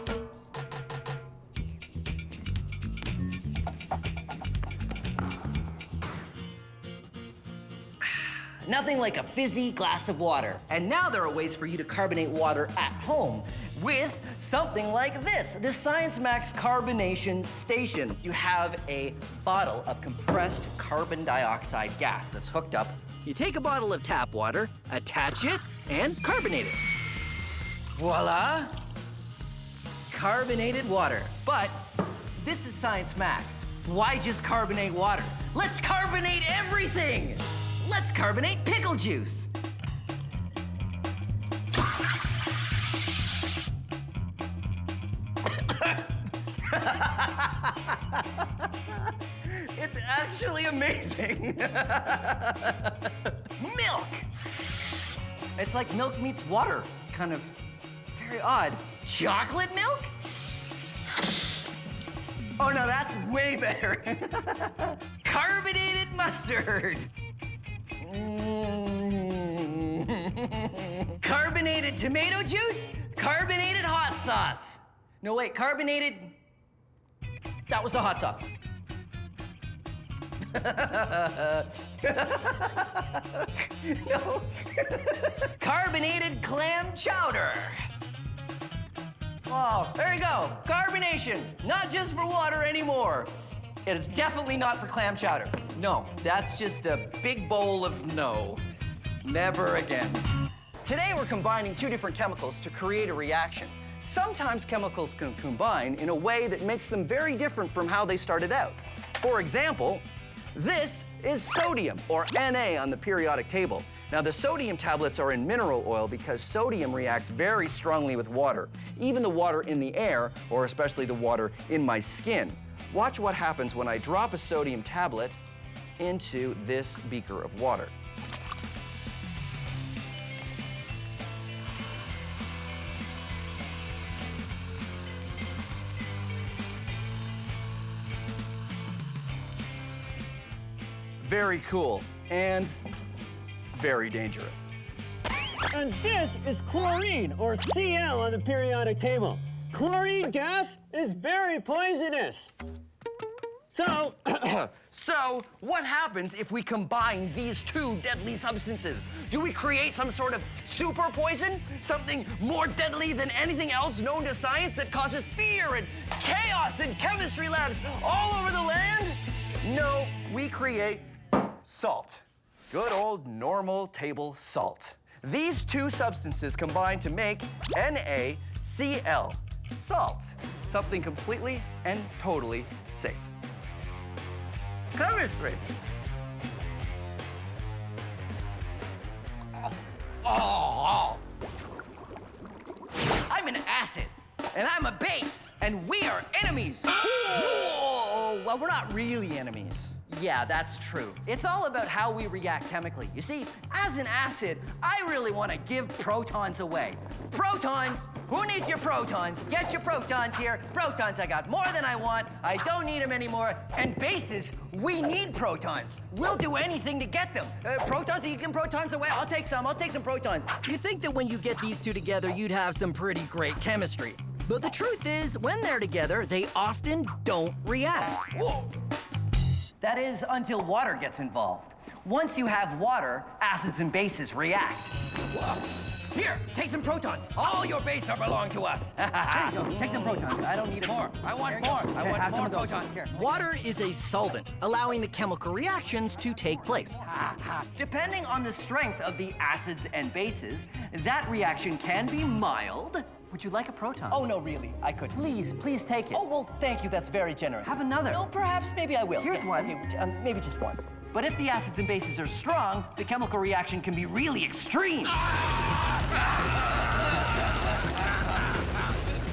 Nothing like a fizzy glass of water. And now there are ways for you to carbonate water at home with something like this, the Science Max Carbonation Station. You have a bottle of compressed carbon dioxide gas that's hooked up. You take a bottle of tap water, attach it, and carbonate it. Voila! Carbonated water. But this is Science Max. Why just carbonate water? Let's carbonate everything! Let's carbonate pickle juice. It's actually amazing. Milk! It's like milk meets water, kind of very odd. Chocolate milk? Oh no, that's way better. Carbonated mustard. Carbonated tomato juice, carbonated hot sauce. No, wait, carbonated, that was the hot sauce. No. Carbonated clam chowder. Oh, there you go, carbonation, not just for water anymore. It's definitely not for clam chowder. No, that's just a big bowl of no. Never again. Today we're combining 2 different chemicals to create a reaction. Sometimes chemicals can combine in a way that makes them very different from how they started out. For example, this is sodium, or Na on the periodic table. Now the sodium tablets are in mineral oil because sodium reacts very strongly with water, even the water in the air, or especially the water in my skin. Watch what happens when I drop a sodium tablet into this beaker of water. Very cool and very dangerous. And this is chlorine, or Cl on the periodic table. Chlorine gas is very poisonous. So, So, what happens if we combine these 2 deadly substances? Do we create some sort of super poison? Something more deadly than anything else known to science that causes fear and chaos in chemistry labs all over the land? No, we create salt. Good old normal table salt. These 2 substances combine to make NaCl, salt. Something completely and totally safe. Chemistry. Oh. I'm an acid, and I'm a base, and we are enemies. Whoa. Well, we're not really enemies. Yeah, that's true. It's all about how we react chemically. You see, as an acid, I really want to give protons away. Protons? Who needs your protons? Get your protons here. Protons, I got more than I want. I don't need them anymore. And bases, we need protons. We'll do anything to get them. Protons, you can protons away. I'll take some protons. You think that when you get these two together, you'd have some pretty great chemistry. But the truth is, when they're together, they often don't react. Whoa. That is until water gets involved. Once you have water, acids and bases react. Whoa. Here, take some protons. All your bases belong to us. Here you go. Take some protons. I don't need more. I want more. I want more protons. Here. Water is a solvent, allowing the chemical reactions to take place. Depending on the strength of the acids and bases, that reaction can be mild. Would you like a proton? Oh, no, really. I could. Please take it. Oh, well, thank you. That's very generous. Have another. No, perhaps, maybe I will. Here's one. Okay, maybe just one. But if the acids and bases are strong, the chemical reaction can be really extreme.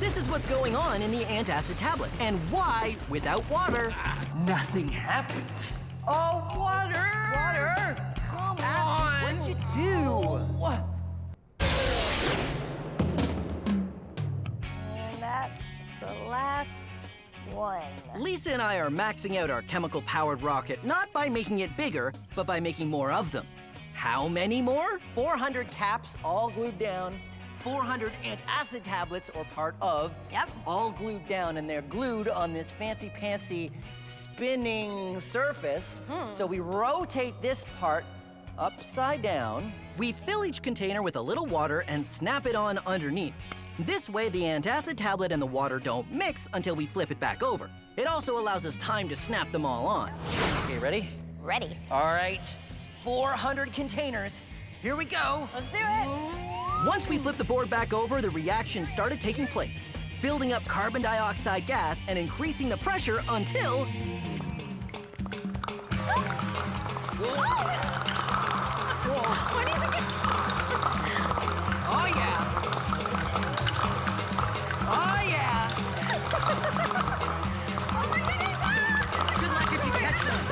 This is what's going on in the antacid tablet, and why, without water, nothing happens. Oh, water! Water! Come on! What'd you do? What? That's the last one. Lisa and I are maxing out our chemical-powered rocket not by making it bigger, but by making more of them. How many more? 400 caps all glued down, 400 antacid tablets, or part of, all glued down, and they're glued on this fancy-pantsy spinning surface. So we rotate this part upside down. We fill each container with a little water and snap it on underneath. This way, the antacid tablet and the water don't mix until we flip it back over. It also allows us time to snap them all on. Okay, ready? Ready. All right, 400 containers. Here we go. Let's do it. Once we flipped the board back over, the reaction started taking place, building up carbon dioxide gas and increasing the pressure until... What do you think? Oh, yeah. Oh, yeah. Oh my goodness! It's good luck if you catch one.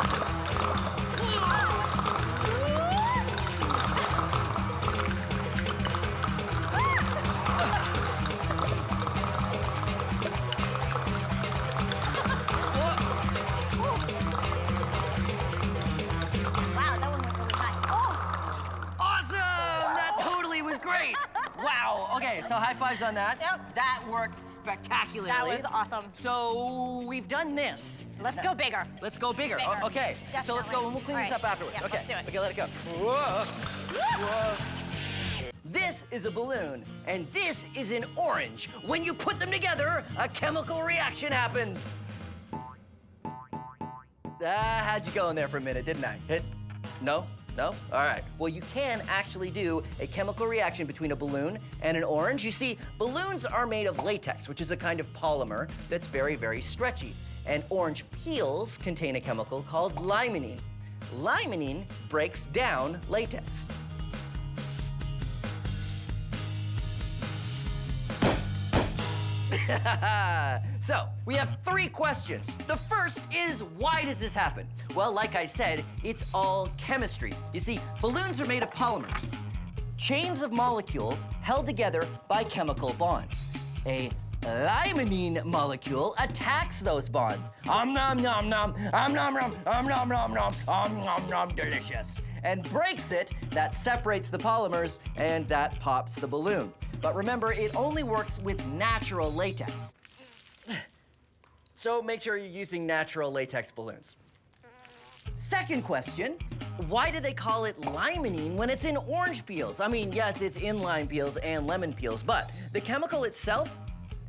Wow, that one went really high. Oh! Awesome! That totally was great. Wow. Okay, so high fives on that. Yep. That worked spectacularly. That was awesome. So we've done this. Let's go bigger. Let's go bigger. Bigger. Okay. So let's go and we'll clean this up afterwards. Yeah, Okay. let's do it. Okay, let it go. Whoa. Whoa. This is a balloon, and this is an orange. When you put them together, a chemical reaction happens. How'd you go in there for a minute, didn't I? No? No? All right. Well, you can actually do a chemical reaction between a balloon and an orange. You see, balloons are made of latex, which is a kind of polymer that's very, very stretchy. And orange peels contain a chemical called limonene. Limonene breaks down latex. So, we have 3 questions. The first is, why does this happen? Well, like I said, it's all chemistry. You see, balloons are made of polymers, chains of molecules held together by chemical bonds. A limonene molecule attacks those bonds. Nom nom nom, nom nom nom, nom nom nom, delicious. And breaks it. That separates the polymers, and that pops the balloon. But remember, it only works with natural latex. So make sure you're using natural latex balloons. Second question, why do they call it limonene when it's in orange peels? I mean, yes, it's in lime peels and lemon peels, but the chemical itself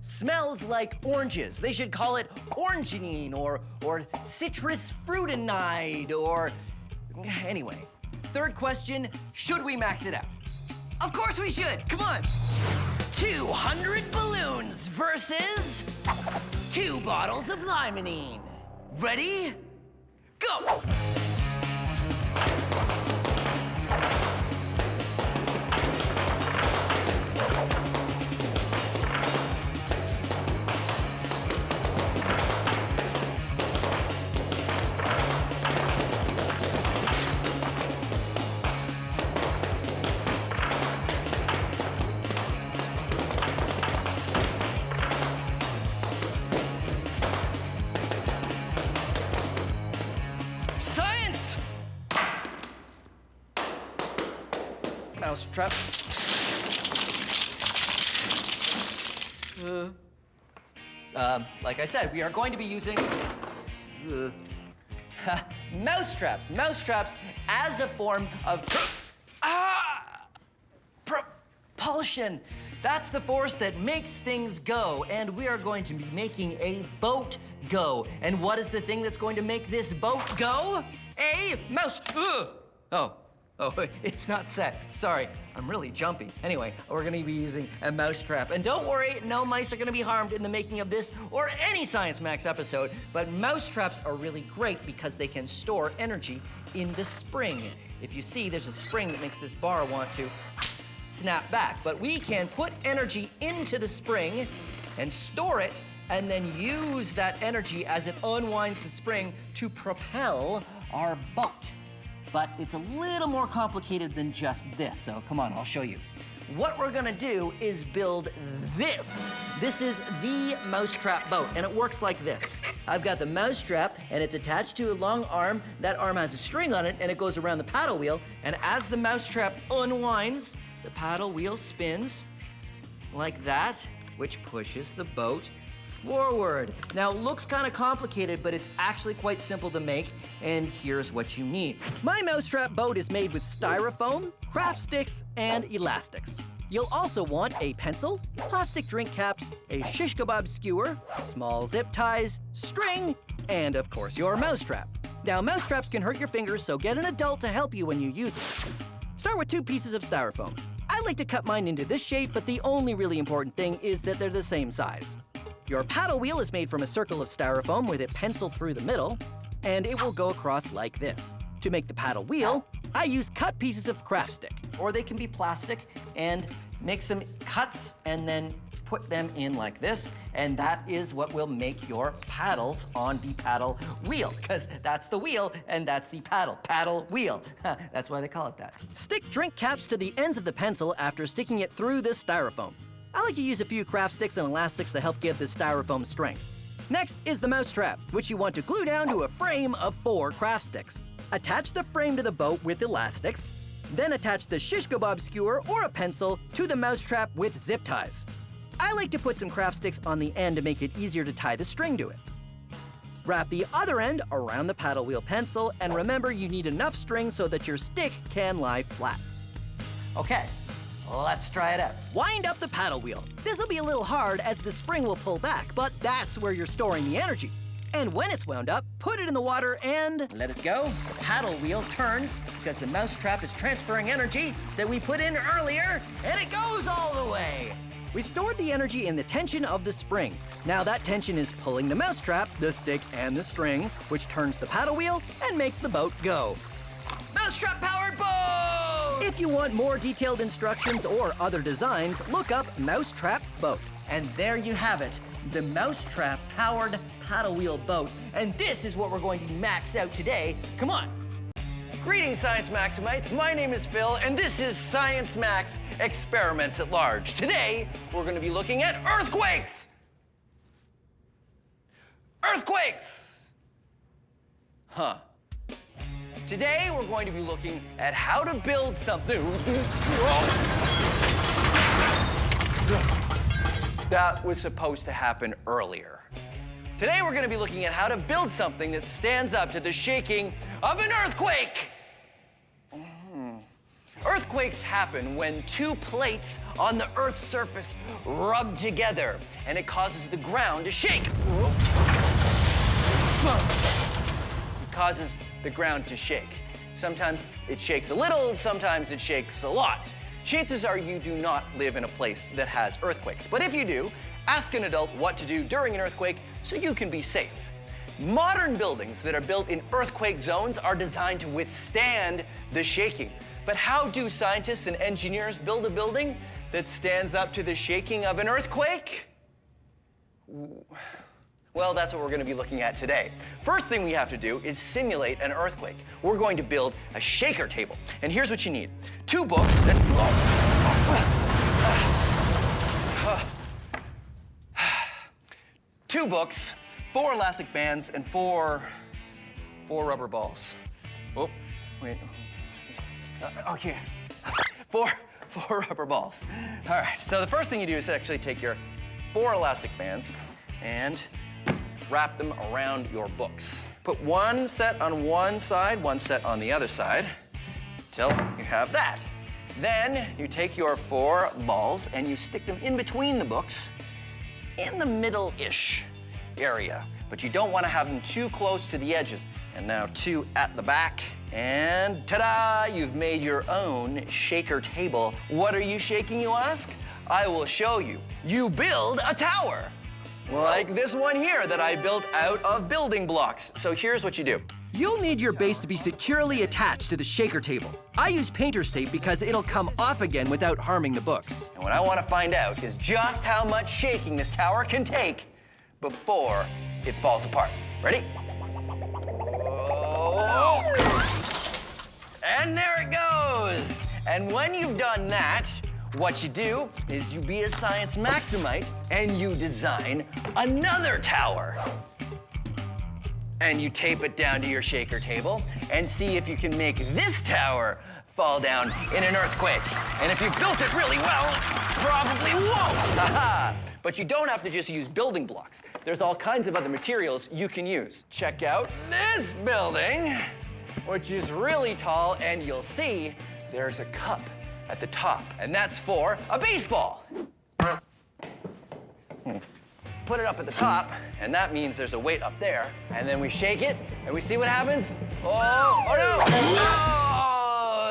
smells like oranges. They should call it orangenine or citrus fruitinide or... Anyway, third question, should we max it out? Of course we should, come on. 200 balloons versus 2 bottles of limonene. Ready? Go! Mousetrap. Like I said, we are going to be using mousetraps. Mousetraps as a form of propulsion. That's the force that makes things go, and we are going to be making a boat go. And what is the thing that's going to make this boat go? A mouse. Oh, it's not set. Sorry, I'm really jumpy. Anyway, we're gonna be using a mousetrap. And don't worry, no mice are gonna be harmed in the making of this or any Science Max episode, but mousetraps are really great because they can store energy in the spring. If you see, there's a spring that makes this bar want to snap back, but we can put energy into the spring and store it and then use that energy as it unwinds the spring to propel our boat. But it's a little more complicated than just this, so come on, I'll show you. What we're gonna do is build this. This is the mousetrap boat, and it works like this. I've got the mousetrap, and it's attached to a long arm. That arm has a string on it, and it goes around the paddle wheel, and as the mousetrap unwinds, the paddle wheel spins like that, which pushes the boat forward. Now, it looks kind of complicated, but it's actually quite simple to make, and here's what you need. My mousetrap boat is made with styrofoam, craft sticks, and elastics. You'll also want a pencil, plastic drink caps, a shish kebab skewer, small zip ties, string, and of course your mousetrap. Now, mousetraps can hurt your fingers, so get an adult to help you when you use them. Start with 2 pieces of styrofoam. I like to cut mine into this shape, but the only really important thing is that they're the same size. Your paddle wheel is made from a circle of styrofoam with it penciled through the middle, and it will go across like this. To make the paddle wheel, I use cut pieces of craft stick, or they can be plastic, and make some cuts and then put them in like this, and that is what will make your paddles on the paddle wheel, because that's the wheel and that's the paddle wheel. That's why they call it that. Stick drink caps to the ends of the pencil after sticking it through the styrofoam. I like to use a few craft sticks and elastics to help give the styrofoam strength. Next is the mousetrap, which you want to glue down to a frame of 4 craft sticks. Attach the frame to the boat with elastics, then attach the shish kebab skewer or a pencil to the mousetrap with zip ties. I like to put some craft sticks on the end to make it easier to tie the string to it. Wrap the other end around the paddle wheel pencil, and remember you need enough string so that your stick can lie flat. Okay. Let's try it out. Wind up the paddle wheel. This will be a little hard as the spring will pull back, but that's where you're storing the energy. And when it's wound up, put it in the water and let it go. The paddle wheel turns because the mousetrap is transferring energy that we put in earlier, and it goes all the way. We stored the energy in the tension of the spring. Now that tension is pulling the mousetrap, the stick, and the string, which turns the paddle wheel and makes the boat go. Mousetrap-powered boat! If you want more detailed instructions or other designs, look up Mousetrap Boat. And there you have it, the Mousetrap-powered paddle wheel boat. And this is what we're going to max out today. Come on. Greetings, Science Maximites. My name is Phil, and this is Science Max Experiments at Large. Today, we're going to be looking at earthquakes. Earthquakes! Huh. Today, we're going to be looking at how to build something. That was supposed to happen earlier. Today, we're going to be looking at how to build something that stands up to the shaking of an earthquake. Earthquakes happen when 2 plates on the Earth's surface rub together, and it causes the ground to shake. It causes the ground to shake. Sometimes it shakes a little, sometimes it shakes a lot. Chances are you do not live in a place that has earthquakes. But if you do, ask an adult what to do during an earthquake so you can be safe. Modern buildings that are built in earthquake zones are designed to withstand the shaking. But how do scientists and engineers build a building that stands up to the shaking of an earthquake? Well, that's what we're going to be looking at today. First thing we have to do is simulate an earthquake. We're going to build a shaker table. And here's what you need. 2 books and... 2 books, 4 elastic bands, and 4 rubber balls. Oh, wait. Okay. 4 4 rubber balls. All right, so the first thing you do is actually take your 4 elastic bands and wrap them around your books. Put one set on one side, one set on the other side, till you have that. Then you take your 4 balls and you stick them in between the books in the middle-ish area. But you don't want to have them too close to the edges. And now 2 at the back. And ta-da! You've made your own shaker table. What are you shaking, you ask? I will show you. You build a tower. Like this one here that I built out of building blocks. So here's what you do. You'll need your base to be securely attached to the shaker table. I use painter's tape because it'll come off again without harming the books. And what I want to find out is just how much shaking this tower can take before it falls apart. Ready? Oh. And there it goes. And when you've done that, what you do is you be a science maximite and you design another tower. And you tape it down to your shaker table and see if you can make this tower fall down in an earthquake. And if you built it really well, probably won't. But you don't have to just use building blocks. There's all kinds of other materials you can use. Check out this building, which is really tall, and you'll see there's a cup at the top, and that's for a baseball. Put it up at the top, and that means there's a weight up there. And then we shake it, and we see what happens. Oh, oh no!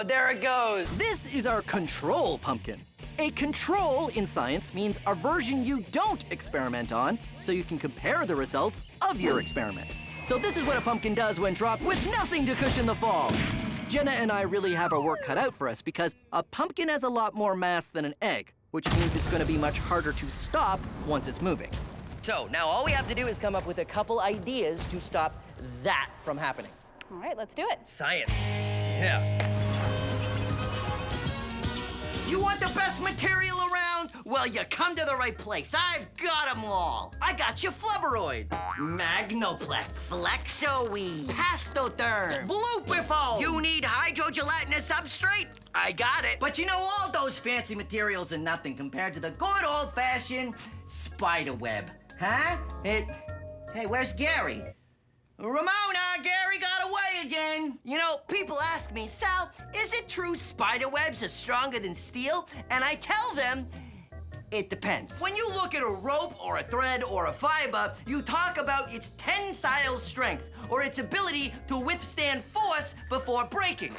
Oh, there it goes. This is our control pumpkin. A control in science means a version you don't experiment on, so you can compare the results of your experiment. So this is what a pumpkin does when dropped with nothing to cushion the fall. Jenna and I really have our work cut out for us because a pumpkin has a lot more mass than an egg, which means it's going to be much harder to stop once it's moving. So now all we have to do is come up with a couple ideas to stop that from happening. All right, let's do it. Science. Yeah. You want the best material around? Well, you come to the right place. I've got them all. I got you flubberoid, magnoplex, flexoweed, pastotherm, bluebifoam. You need hydrogelatinous substrate? I got it. But you know, all those fancy materials are nothing compared to the good old-fashioned spider web. Huh? Hey, where's Gary? Ramona, Gary got away again. You know, people ask me, Sal, is it true spider webs are stronger than steel? And I tell them, it depends. When you look at a rope or a thread or a fiber, you talk about its tensile strength or its ability to withstand force before breaking.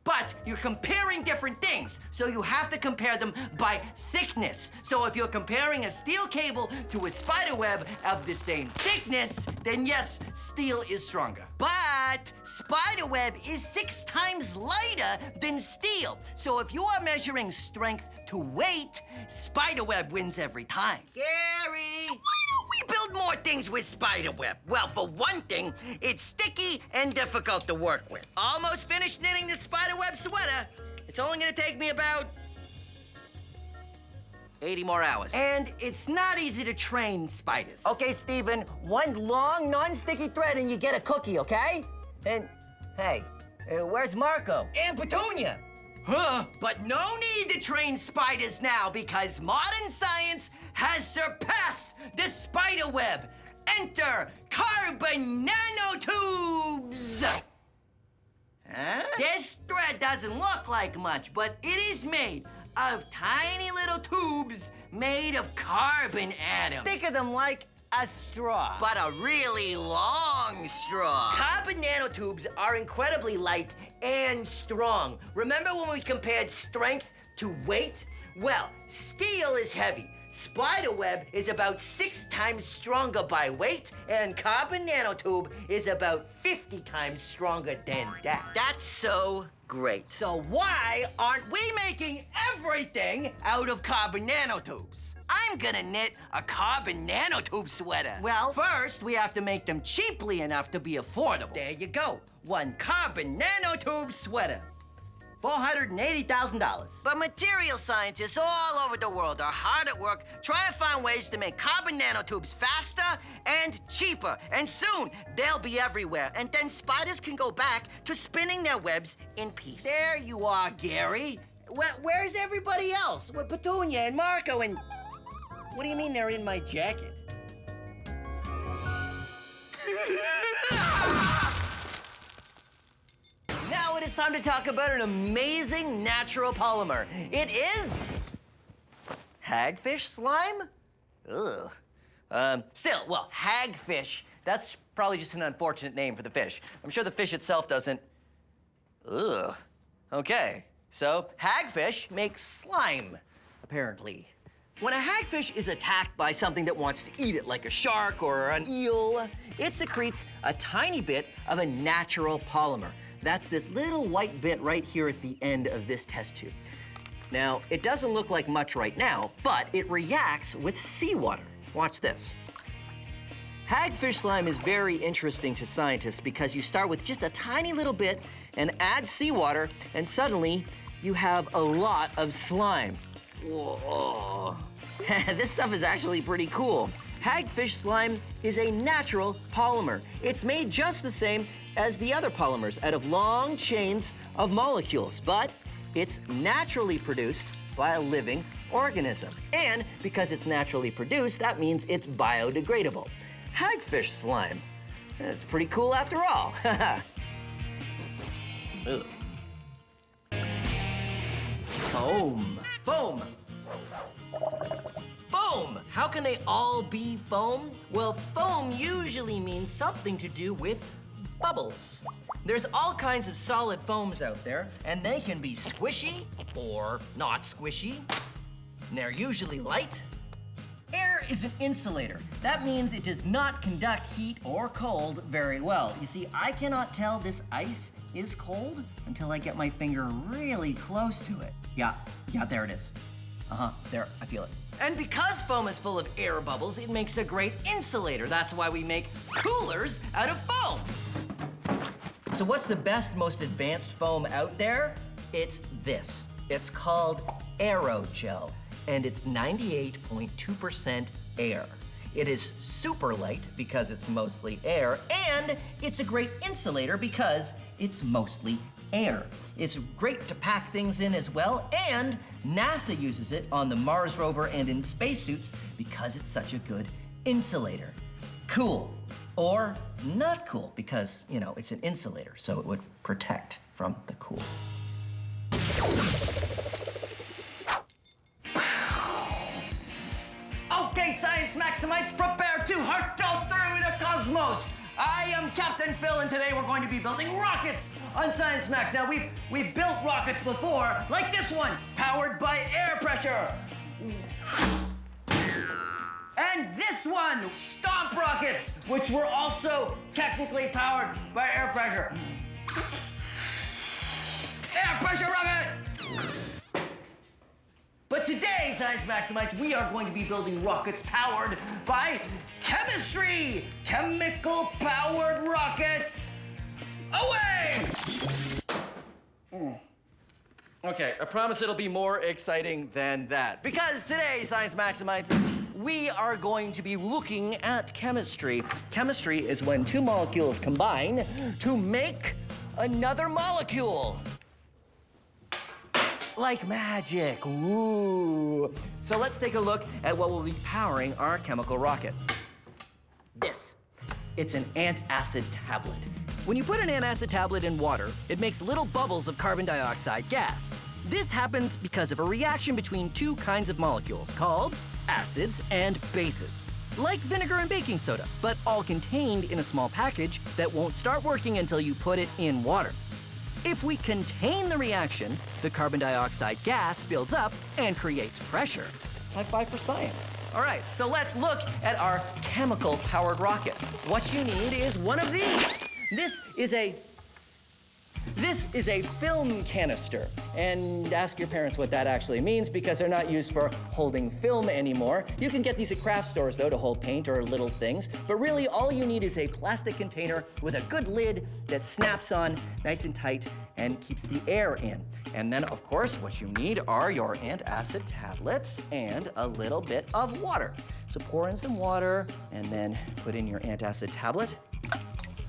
But you're comparing different things, so you have to compare them by thickness. So if you're comparing a steel cable to a spider web of the same thickness, then yes, steel is stronger. But spider web is 6 times lighter than steel. So if you are measuring strength to weight, spider web wins every time. Gary! So why don't we build more things with spider web? Well, for one thing, it's sticky and difficult to work with. Almost finished knitting this spider web sweater. It's only gonna take me about 80 more hours. And it's not easy to train spiders. Okay, Steven, one long, non-sticky thread and you get a cookie, okay? And, hey, where's Marco? And Petunia. Huh? But no need to train spiders now because modern science has surpassed the spider web. Enter carbon nanotubes. Huh? This thread doesn't look like much, but it is made of tiny little tubes made of carbon atoms. Think of them like a straw, but a really long straw. Carbon nanotubes are incredibly light and strong. Remember when we compared strength to weight? Well, steel is heavy. Spiderweb is about 6 times stronger by weight, and carbon nanotube is about 50 times stronger than that. That's so great. So why aren't we making everything out of carbon nanotubes? I'm gonna knit a carbon nanotube sweater. Well, first we have to make them cheaply enough to be affordable. There you go, one carbon nanotube sweater. $480,000. But material scientists all over the world are hard at work trying to find ways to make carbon nanotubes faster and cheaper. And soon, they'll be everywhere. And then spiders can go back to spinning their webs in peace. There you are, Gary. Where's everybody else? Well, Petunia and Marco and... What do you mean they're in my jacket? Now it is time to talk about an amazing natural polymer. It is... hagfish slime? Ugh. Well, hagfish, that's probably just an unfortunate name for the fish. I'm sure the fish itself doesn't... Ugh. Okay, so hagfish makes slime, apparently. When a hagfish is attacked by something that wants to eat it, like a shark or an eel, it secretes a tiny bit of a natural polymer. That's this little white bit right here at the end of this test tube. Now, it doesn't look like much right now, but it reacts with seawater. Watch this. Hagfish slime is very interesting to scientists because you start with just a tiny little bit and add seawater, and suddenly you have a lot of slime. Whoa. This stuff is actually pretty cool. Hagfish slime is a natural polymer. It's made just the same as the other polymers out of long chains of molecules, but it's naturally produced by a living organism. And because it's naturally produced, that means it's biodegradable. Hagfish slime. It's pretty cool after all. Foam. Foam. Foam! How can they all be foam? Well, foam usually means something to do with bubbles. There's all kinds of solid foams out there, and they can be squishy or not squishy. And they're usually light. Air is an insulator. That means it does not conduct heat or cold very well. You see, I cannot tell this ice is cold until I get my finger really close to it. Yeah, there it is. There, I feel it. And because foam is full of air bubbles, it makes a great insulator. That's why we make coolers out of foam. So what's the best, most advanced foam out there? It's this. It's called Aerogel, and it's 98.2% air. It is super light because it's mostly air, and it's a great insulator because it's mostly air. It's great to pack things in as well, and NASA uses it on the Mars rover and in spacesuits because it's such a good insulator. Cool. Or not cool because, you know, it's an insulator, so it would protect from the cool. Okay, Science Maximites, prepare to hurtle through the cosmos. I am Captain Phil, and today we're going to be building rockets on Science Max. Now, we've built rockets before, like this one, powered by air pressure. And this one, Stomp rockets, which were also technically powered by air pressure. Air pressure rocket! But today, Science Maximites, we are going to be building rockets powered by chemistry! Chemical-powered rockets! Away! Okay, I promise it'll be more exciting than that. Because today, Science Maximites, we are going to be looking at chemistry. Chemistry is when two molecules combine to make another molecule. Like magic, ooh. So let's take a look at what will be powering our chemical rocket. This, it's an antacid tablet. When you put an antacid tablet in water, it makes little bubbles of carbon dioxide gas. This happens because of a reaction between two kinds of molecules called acids and bases, like vinegar and baking soda, but all contained in a small package that won't start working until you put it in water. If we contain the reaction, the carbon dioxide gas builds up and creates pressure. High five for science. All right, so let's look at our chemical-powered rocket. What you need is one of these. This is a This is a film canister. And ask your parents what that actually means because they're not used for holding film anymore. You can get these at craft stores though to hold paint or little things. But really all you need is a plastic container with a good lid that snaps on nice and tight and keeps the air in. And then of course what you need are your antacid tablets and a little bit of water. So pour in some water and then put in your antacid tablet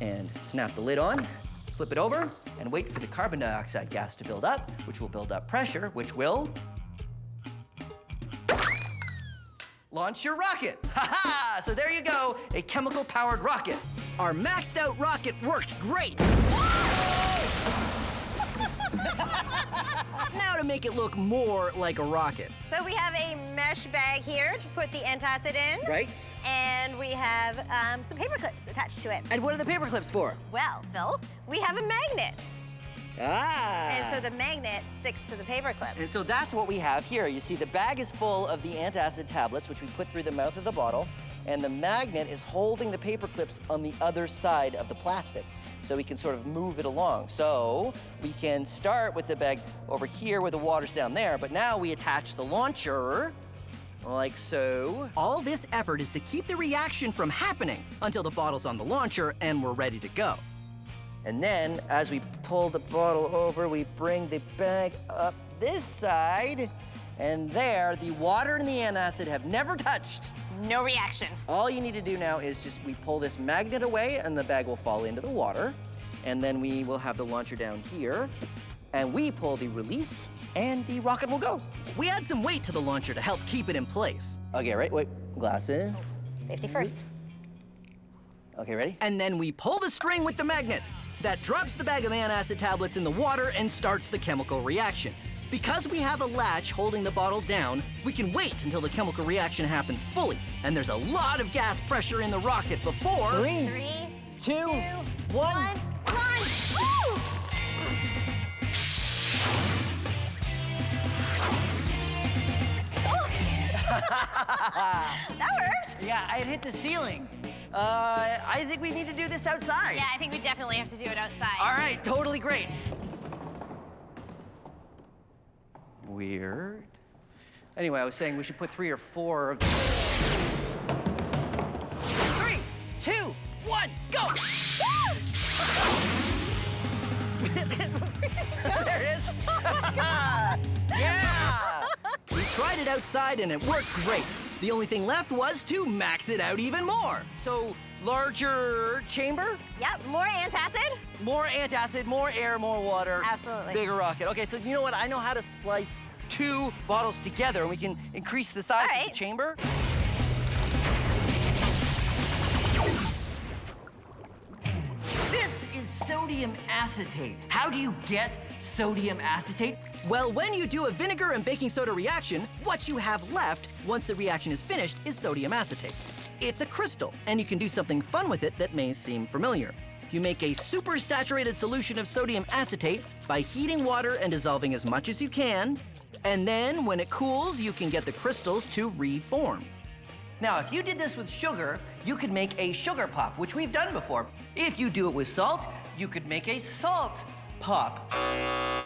and snap the lid on. Flip it over and wait for the carbon dioxide gas to build up, which will build up pressure, which will launch your rocket. Ha-ha! So there you go, a chemical-powered rocket. Our maxed out rocket worked great. Now to make it look more like a rocket. So we have a mesh bag here to put the antacid in. Right. And we have some paper clips attached to it. And what are the paper clips for? Well, Phil, we have a magnet. Ah. And so the magnet sticks to the paper clip. And so that's what we have here. You see the bag is full of the antacid tablets, which we put through the mouth of the bottle, and the magnet is holding the paper clips on the other side of the plastic. So we can sort of move it along. So we can start with the bag over here where the water's down there, but now we attach the launcher like so. All this effort is to keep the reaction from happening until the bottle's on the launcher and we're ready to go. And then, as we pull the bottle over, we bring the bag up this side, and there, the water and the antacid have never touched. No reaction. All you need to do now is we pull this magnet away, and the bag will fall into the water, and then we will have the launcher down here, and we pull the release, and the rocket will go. We add some weight to the launcher to help keep it in place. Okay, right, wait, glasses. Safety first. Okay, ready? And then we pull the string with the magnet. That drops the bag of antacid tablets in the water and starts the chemical reaction. Because we have a latch holding the bottle down, we can wait until the chemical reaction happens fully. And there's a lot of gas pressure in the rocket before... Three, two, one, launch! Woo! That worked. Yeah, I hit the ceiling. I think we need to do this outside. Yeah, I think we definitely have to do it outside. All right, totally great. Weird. Anyway, I was saying we should put 3 or 4 of 3, 2, 1, go! There it is. Yeah! We tried it outside and it worked great. The only thing left was to max it out even more. So, larger chamber? Yep, more antacid. More antacid, more air, more water. Absolutely. Bigger rocket. Okay, so you know what? I know how to splice 2 bottles together and we can increase the size of the chamber. This is sodium acetate. How do you get sodium acetate? Well, when you do a vinegar and baking soda reaction, what you have left once the reaction is finished is sodium acetate. It's a crystal, and you can do something fun with it that may seem familiar. You make a super saturated solution of sodium acetate by heating water and dissolving as much as you can, and then when it cools, you can get the crystals to reform. Now, if you did this with sugar, you could make a sugar pop, which we've done before. If you do it with salt, you could make a salt pop,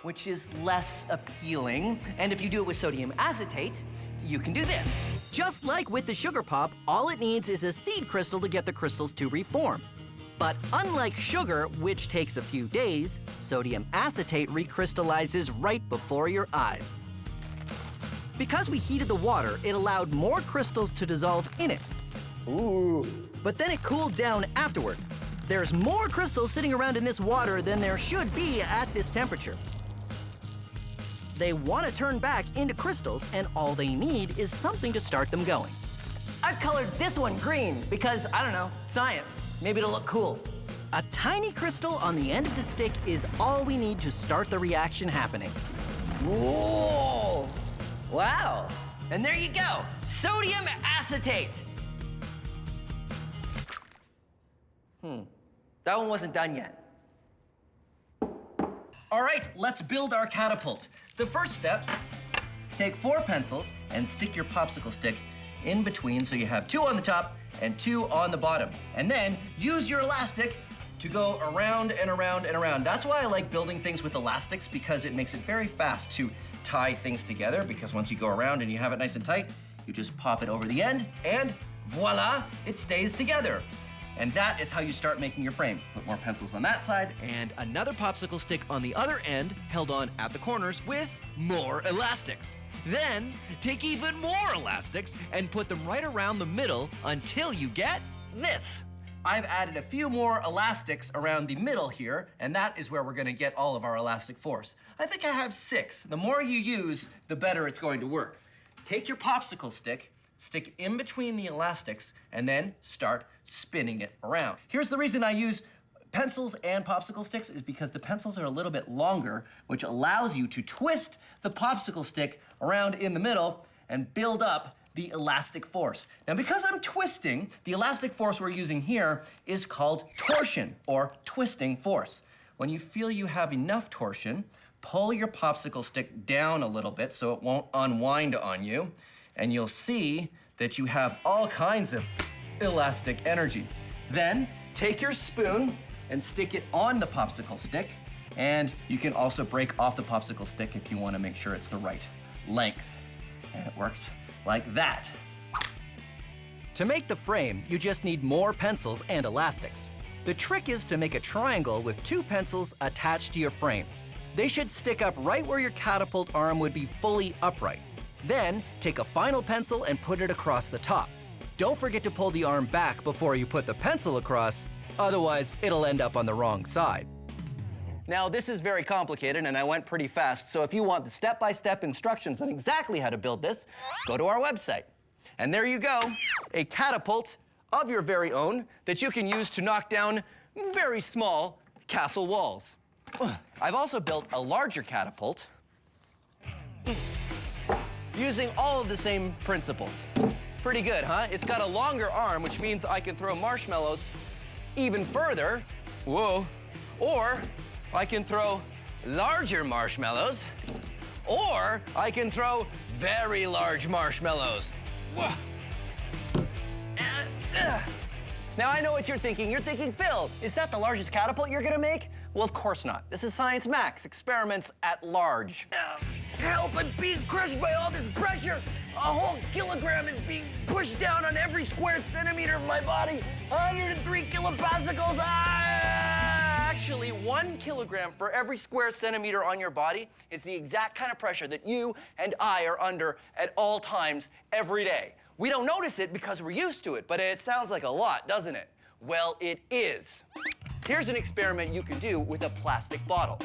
which is less appealing. And if you do it with sodium acetate, you can do this. Just like with the sugar pop, all it needs is a seed crystal to get the crystals to reform. But unlike sugar, which takes a few days, sodium acetate recrystallizes right before your eyes. Because we heated the water, it allowed more crystals to dissolve in it. Ooh. But then it cooled down afterward. There's more crystals sitting around in this water than there should be at this temperature. They want to turn back into crystals, and all they need is something to start them going. I've colored this one green because, I don't know, science. Maybe it'll look cool. A tiny crystal on the end of the stick is all we need to start the reaction happening. Whoa! Wow. And there you go, sodium acetate. That one wasn't done yet. All right, let's build our catapult. The first step, take 4 pencils and stick your popsicle stick in between so you have 2 on the top and 2 on the bottom. And then use your elastic to go around and around and around. That's why I like building things with elastics, because it makes it very fast to tie things together, because once you go around and you have it nice and tight, you just pop it over the end and voila, it stays together. And that is how you start making your frame. Put more pencils on that side. And another popsicle stick on the other end, held on at the corners with more elastics. Then take even more elastics and put them right around the middle until you get this. I've added a few more elastics around the middle here, and that is where we're gonna get all of our elastic force. I think I have 6. The more you use, the better it's going to work. Take your popsicle stick, stick it in between the elastics, and then start spinning it around. Here's the reason I use pencils and popsicle sticks, is because the pencils are a little bit longer, which allows you to twist the popsicle stick around in the middle and build up the elastic force. Now, because I'm twisting, the elastic force we're using here is called torsion, or twisting force. When you feel you have enough torsion, pull your popsicle stick down a little bit so it won't unwind on you, and you'll see that you have all kinds of elastic energy. Then, take your spoon and stick it on the popsicle stick, and you can also break off the popsicle stick if you want to make sure it's the right length. And it works like that. To make the frame, you just need more pencils and elastics. The trick is to make a triangle with 2 pencils attached to your frame. They should stick up right where your catapult arm would be fully upright. Then, take a final pencil and put it across the top. Don't forget to pull the arm back before you put the pencil across, otherwise it'll end up on the wrong side. Now, this is very complicated, and I went pretty fast, so if you want the step-by-step instructions on exactly how to build this, go to our website. And there you go, a catapult of your very own that you can use to knock down very small castle walls. I've also built a larger catapult using all of the same principles. Pretty good, huh? It's got a longer arm, which means I can throw marshmallows even further. Whoa. Or I can throw larger marshmallows, or I can throw very large marshmallows. Whoa. Now, I know what you're thinking. You're thinking, Phil, is that the largest catapult you're gonna make? Well, of course not. This is Science Max, experiments at large. Help, I'm being crushed by all this pressure. A whole kilogram is being pushed down on every square centimeter of my body. 103 kilopascals. Actually, 1 kilogram for every square centimeter on your body is the exact kind of pressure that you and I are under at all times every day. We don't notice it because we're used to it, but it sounds like a lot, doesn't it? Well, it is. Here's an experiment you can do with a plastic bottle.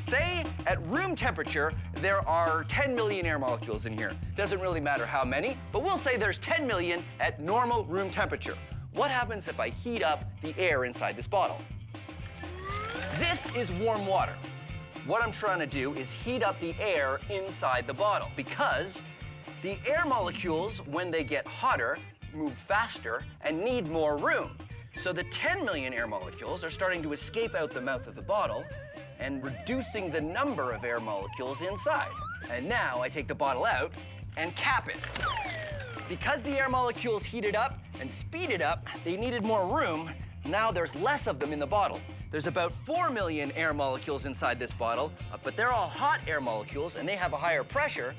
Say at room temperature, there are 10 million air molecules in here. Doesn't really matter how many, but we'll say there's 10 million at normal room temperature. What happens if I heat up the air inside this bottle? This is warm water. What I'm trying to do is heat up the air inside the bottle, because the air molecules, when they get hotter, move faster and need more room. So the 10 million air molecules are starting to escape out the mouth of the bottle and reducing the number of air molecules inside. And now I take the bottle out and cap it. Because the air molecules heated up and speeded up, they needed more room. Now there's less of them in the bottle. There's about 4 million air molecules inside this bottle, but they're all hot air molecules and they have a higher pressure,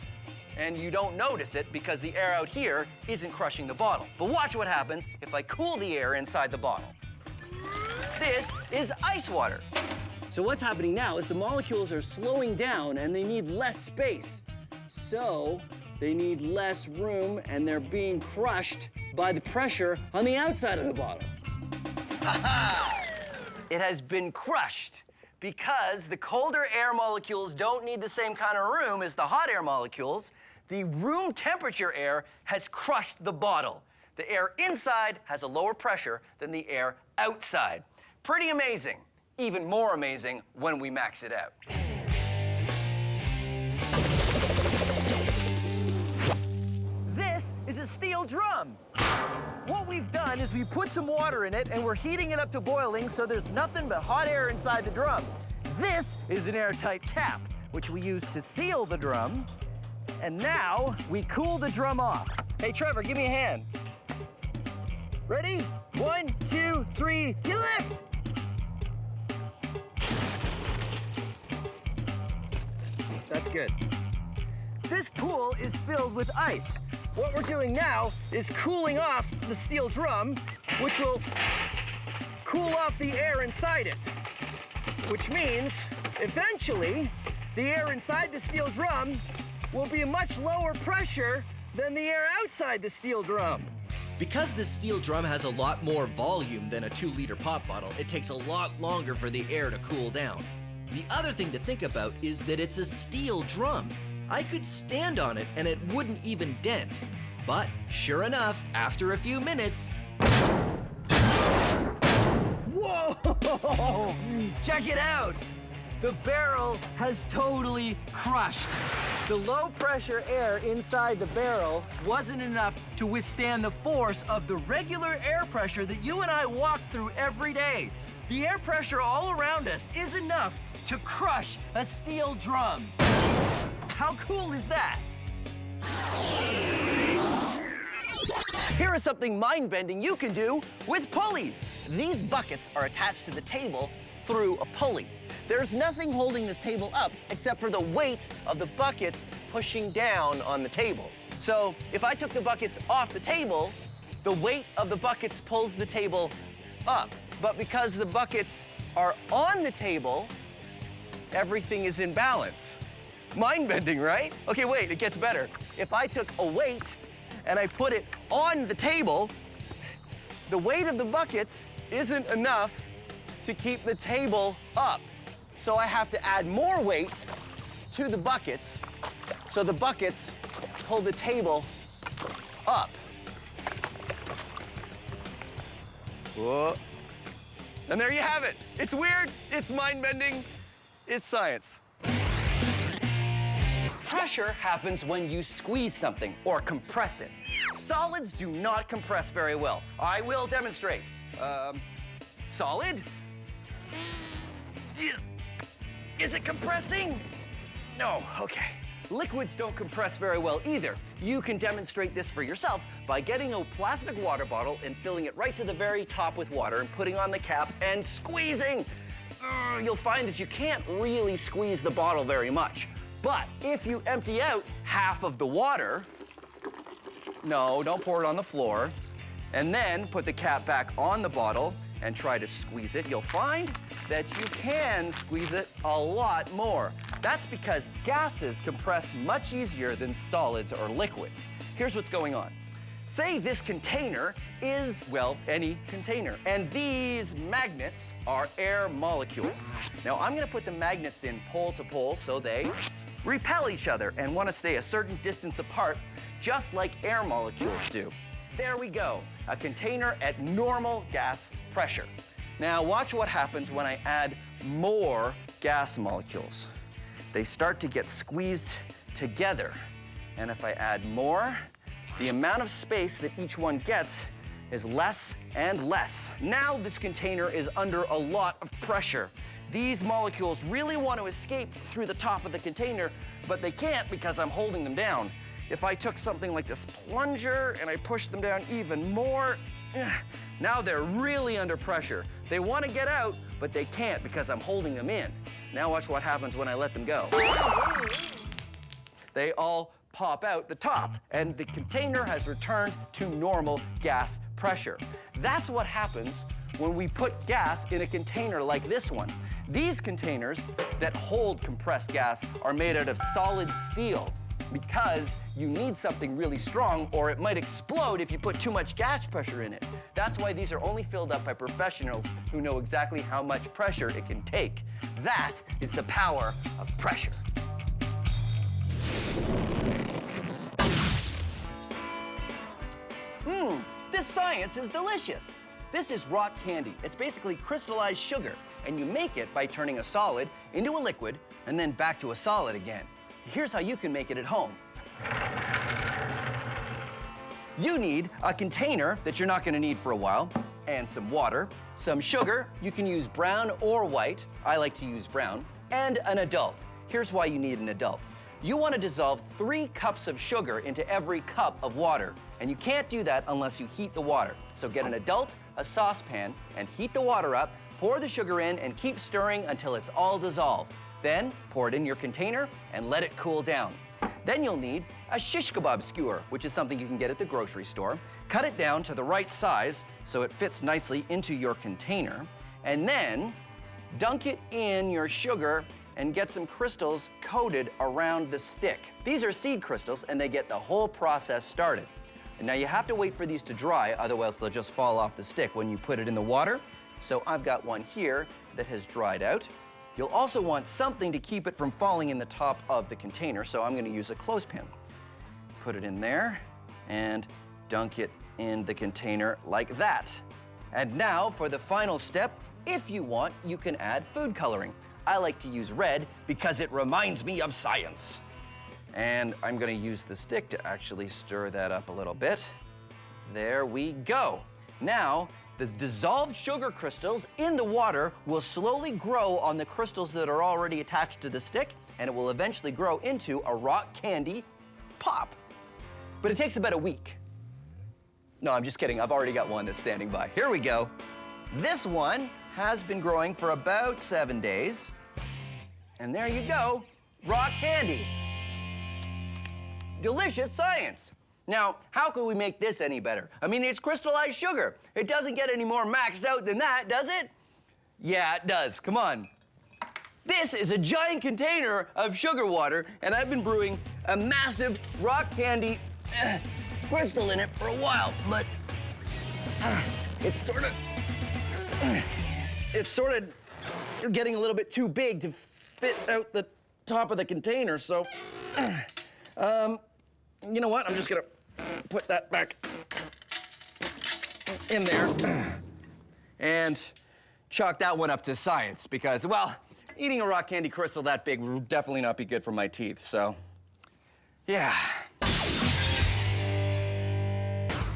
and you don't notice it because the air out here isn't crushing the bottle. But watch what happens if I cool the air inside the bottle. This is ice water. So what's happening now is the molecules are slowing down and they need less space. So they need less room and they're being crushed by the pressure on the outside of the bottle. Ha-ha! It has been crushed because the colder air molecules don't need the same kind of room as the hot air molecules. The room temperature air has crushed the bottle. The air inside has a lower pressure than the air outside. Pretty amazing. Even more amazing when we max it out. This is a steel drum. What we've done is we put some water in it and we're heating it up to boiling so there's nothing but hot air inside the drum. This is an airtight cap, which we use to seal the drum. And now we cool the drum off. Hey, Trevor, give me a hand. Ready? 1, 2, 3, you lift! good. This pool is filled with ice. What we're doing now is cooling off the steel drum, which will cool off the air inside it, which means eventually the air inside the steel drum will be a much lower pressure than the air outside the steel drum. Because the steel drum has a lot more volume than a 2-liter pop bottle, it takes a lot longer for the air to cool down. The other thing to think about is that it's a steel drum. I could stand on it and it wouldn't even dent. But sure enough, after a few minutes... Whoa! Check it out! The barrel has totally crushed. The low pressure air inside the barrel wasn't enough to withstand the force of the regular air pressure that you and I walk through every day. The air pressure all around us is enough to crush a steel drum. How cool is that? Here is something mind-bending you can do with pulleys. These buckets are attached to the table through a pulley. There's nothing holding this table up except for the weight of the buckets pushing down on the table. So if I took the buckets off the table, the weight of the buckets pulls the table up. But because the buckets are on the table, everything is in balance. Mind-bending, right? Okay, wait, it gets better. If I took a weight and I put it on the table, the weight of the buckets isn't enough to keep the table up. So I have to add more weight to the buckets so the buckets pull the table up. Whoa. And there you have it. It's weird, it's mind-bending, it's science. Pressure happens when you squeeze something or compress it. Solids do not compress very well. I will demonstrate. Solid? Is it compressing? No, okay. Liquids don't compress very well either. You can demonstrate this for yourself by getting a plastic water bottle and filling it right to the very top with water and putting on the cap and squeezing. You'll find that you can't really squeeze the bottle very much. But if you empty out half of the water, no, don't pour it on the floor, and then put the cap back on the bottle and try to squeeze it, you'll find that you can squeeze it a lot more. That's because gases compress much easier than solids or liquids. Here's what's going on. Say this container is, well, any container, and these magnets are air molecules. Now I'm gonna put the magnets in pole to pole so they repel each other and wanna stay a certain distance apart, just like air molecules do. There we go, a container at normal gas pressure. Now watch what happens when I add more gas molecules. They start to get squeezed together. And if I add more, the amount of space that each one gets is less and less. Now this container is under a lot of pressure. These molecules really want to escape through the top of the container, but they can't because I'm holding them down. If I took something like this plunger and I pushed them down even more, now they're really under pressure. They want to get out, but they can't because I'm holding them in. Now watch what happens when I let them go. They all pop out the top, and the container has returned to normal gas pressure. That's what happens when we put gas in a container like this one. These containers that hold compressed gas are made out of solid steel because you need something really strong or it might explode if you put too much gas pressure in it. That's why these are only filled up by professionals who know exactly how much pressure it can take. That is the power of pressure. This science is delicious. This is rock candy. It's basically crystallized sugar, and you make it by turning a solid into a liquid and then back to a solid again. Here's how you can make it at home. You need a container that you're not gonna need for a while, and some water, some sugar, you can use brown or white, I like to use brown, and an adult. Here's why you need an adult. You want to dissolve 3 cups of sugar into every cup of water, and you can't do that unless you heat the water. So get an adult, a saucepan, and heat the water up, pour the sugar in, and keep stirring until it's all dissolved. Then pour it in your container and let it cool down. Then you'll need a shish kebab skewer, which is something you can get at the grocery store. Cut it down to the right size so it fits nicely into your container. And then dunk it in your sugar and get some crystals coated around the stick. These are seed crystals and they get the whole process started. And now you have to wait for these to dry, otherwise they'll just fall off the stick when you put it in the water. So I've got one here that has dried out. You'll also want something to keep it from falling in the top of the container, so I'm gonna use a clothespin. Put it in there and dunk it in the container like that. And now for the final step, if you want, you can add food coloring. I like to use red because it reminds me of science. And I'm gonna use the stick to actually stir that up a little bit. There we go. Now, the dissolved sugar crystals in the water will slowly grow on the crystals that are already attached to the stick, and it will eventually grow into a rock candy pop. But it takes about a week. No, I'm just kidding. I've already got one that's standing by. Here we go. This one has been growing for about 7 days. And there you go, rock candy. Delicious science. Now, how can we make this any better? I mean, it's crystallized sugar. It doesn't get any more maxed out than that, does it? Yeah, it does. Come on. This is a giant container of sugar water, and I've been brewing a massive rock candy crystal in it for a while, but it's sort of getting a little bit too big to fit out the top of the container, so you know what? I'm just gonna put that back in there and chalk that one up to science because, well, eating a rock candy crystal that big would definitely not be good for my teeth, so yeah.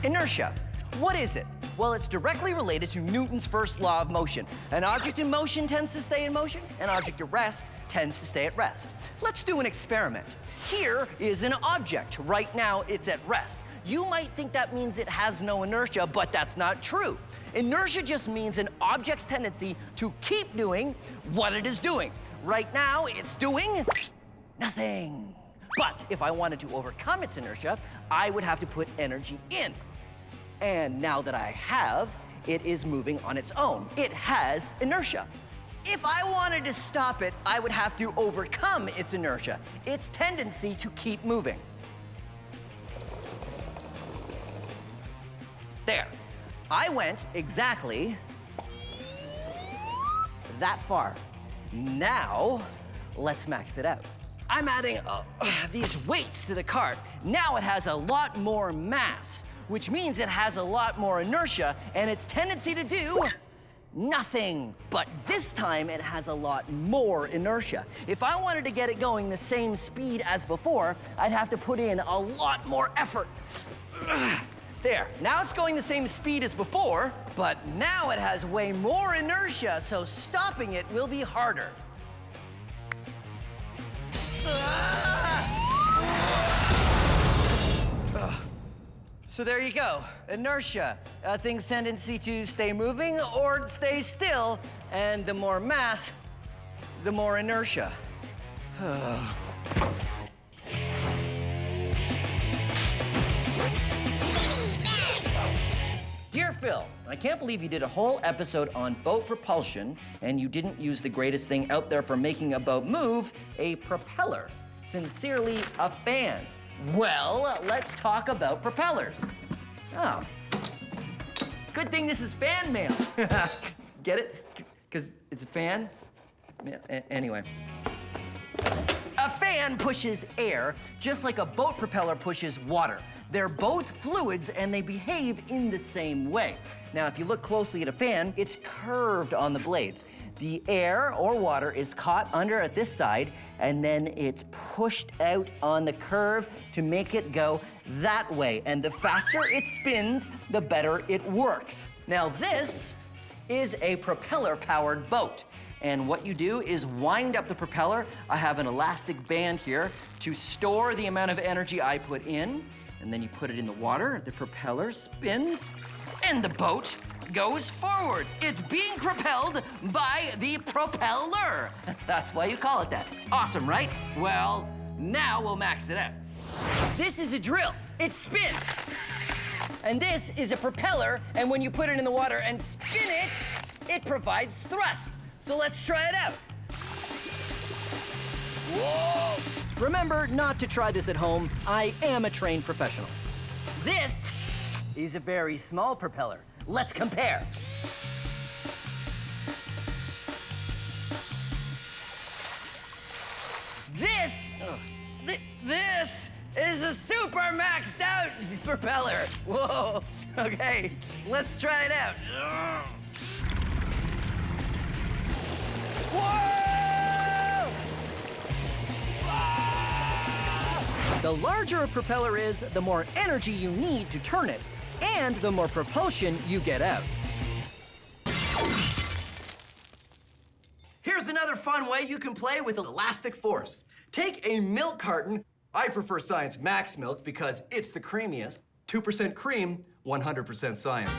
Inertia. What is it? Well, it's directly related to Newton's first law of motion. An object in motion tends to stay in motion, an object at rest tends to stay at rest. Let's do an experiment. Here is an object. Right now, it's at rest. You might think that means it has no inertia, but that's not true. Inertia just means an object's tendency to keep doing what it is doing. Right now, it's doing nothing. But if I wanted to overcome its inertia, I would have to put energy in. And now that I have, it is moving on its own. It has inertia. If I wanted to stop it, I would have to overcome its inertia, its tendency to keep moving. There. I went exactly that far. Now, let's max it out. I'm adding these weights to the cart. Now it has a lot more mass, which means it has a lot more inertia and its tendency to do nothing. But this time it has a lot more inertia. If I wanted to get it going the same speed as before, I'd have to put in a lot more effort. There, now it's going the same speed as before, but now it has way more inertia, so stopping it will be harder. So there you go, inertia. Things' tendency to stay moving or stay still, and the more mass, the more inertia. Dear Phil, I can't believe you did a whole episode on boat propulsion and you didn't use the greatest thing out there for making a boat move, a propeller. Sincerely, a fan. Well, let's talk about propellers. Oh. Good thing this is fan mail. Get it? Because it's a fan? Anyway. A fan pushes air just like a boat propeller pushes water. They're both fluids and they behave in the same way. Now, if you look closely at a fan, it's curved on the blades. The air or water is caught under at this side and then it's pushed out on the curve to make it go that way. And the faster it spins, the better it works. Now, this is a propeller-powered boat. And what you do is wind up the propeller. I have an elastic band here to store the amount of energy I put in. And then you put it in the water, the propeller spins, and the boat goes forwards. It's being propelled by the propeller. That's why you call it that. Awesome, right? Well, now we'll max it out. This is a drill. It spins. And this is a propeller, and when you put it in the water and spin it, it provides thrust. So let's try it out. Whoa! Remember not to try this at home. I am a trained professional. This is a very small propeller. Let's compare. This is a super maxed out propeller. Whoa, okay, let's try it out. Whoa! Wow! The larger a propeller is, the more energy you need to turn it, and the more propulsion you get out. Here's another fun way you can play with elastic force. Take a milk carton. I prefer Science Max milk because it's the creamiest. 2% cream, 100% science.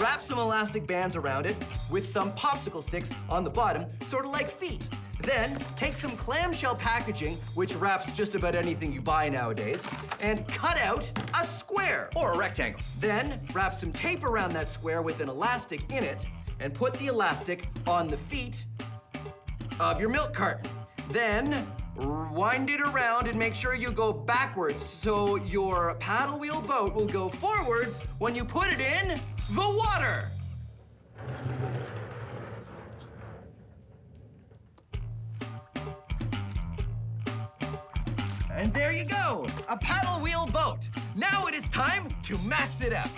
Wrap some elastic bands around it with some popsicle sticks on the bottom, sort of like feet. Then take some clamshell packaging, which wraps just about anything you buy nowadays, and cut out a square or a rectangle. Then wrap some tape around that square with an elastic in it, and put the elastic on the feet of your milk carton. Then wind it around and make sure you go backwards so your paddle wheel boat will go forwards when you put it in the water. And there you go, a paddle wheel boat. Now it is time to max it out.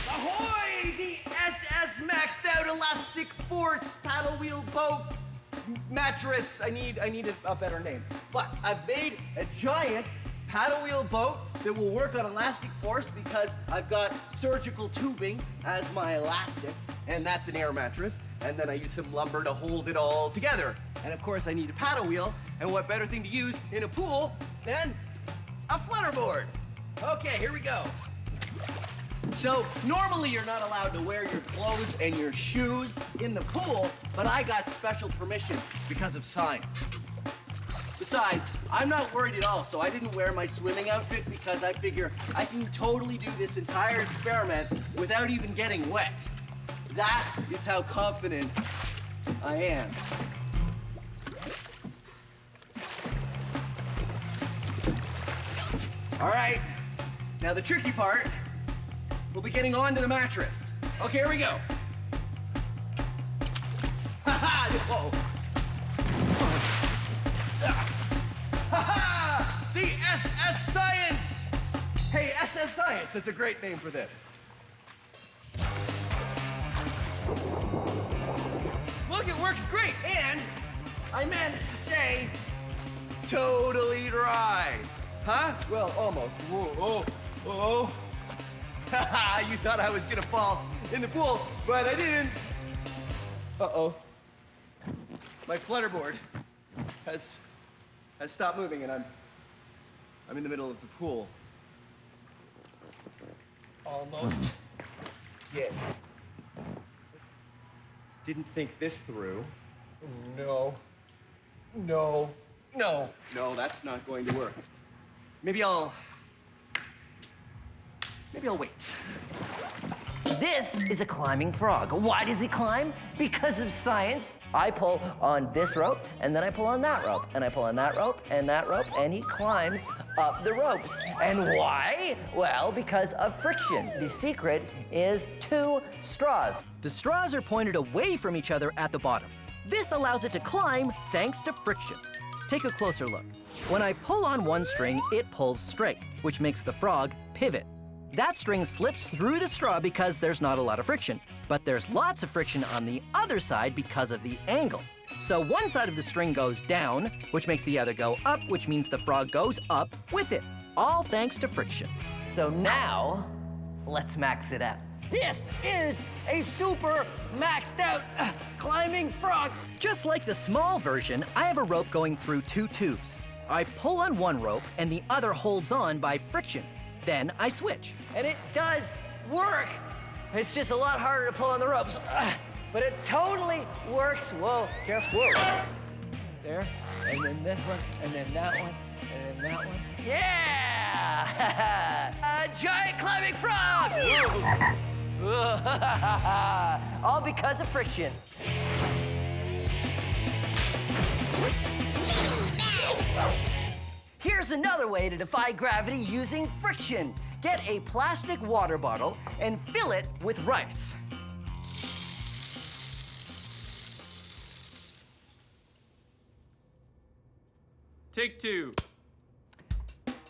Ahoy, the SS maxed out elastic force paddle wheel boat mattress. I need a better name. But I've made a giant paddle wheel boat that will work on elastic force because I've got surgical tubing as my elastics, and that's an air mattress. And then I use some lumber to hold it all together. And of course I need a paddle wheel, and what better thing to use in a pool than a flutterboard. Okay, here we go. So normally you're not allowed to wear your clothes and your shoes in the pool, but I got special permission because of science. Besides, I'm not worried at all, so I didn't wear my swimming outfit because I figure I can totally do this entire experiment without even getting wet. That is how confident I am. All right, now the tricky part, we'll be getting onto the mattress. Okay, here we go. Ha-ha! Whoa. Ha-ha! The SS Science! Hey, SS Science, that's a great name for this. Look, it works great, and I managed to stay totally dry. Huh? Well, almost. Whoa, oh, oh. Haha, you thought I was gonna fall in the pool, but I didn't. Uh-oh. My flutterboard has stopped moving, and I'm in the middle of the pool. Almost. Yeah. Didn't think this through. No. No. No. No, that's not going to work. Maybe I'll wait. This is a climbing frog. Why does he climb? Because of science. I pull on this rope, and then I pull on that rope, and I pull on that rope, and that rope, and he climbs up the ropes. And why? Well, because of friction. The secret is 2 straws. The straws are pointed away from each other at the bottom. This allows it to climb thanks to friction. Take a closer look. When I pull on one string, it pulls straight, which makes the frog pivot. That string slips through the straw because there's not a lot of friction, but there's lots of friction on the other side because of the angle. So one side of the string goes down, which makes the other go up, which means the frog goes up with it, all thanks to friction. So now, let's max it out. This is a super maxed out climbing frog. Just like the small version, I have a rope going through 2 tubes. I pull on one rope and the other holds on by friction. Then I switch. And it does work. It's just a lot harder to pull on the ropes. But it totally works. Whoa, guess what? There, and then this one, and then that one, and then that one. Yeah! A giant climbing frog! All because of friction. Here's another way to defy gravity using friction. Get a plastic water bottle and fill it with rice. Take two.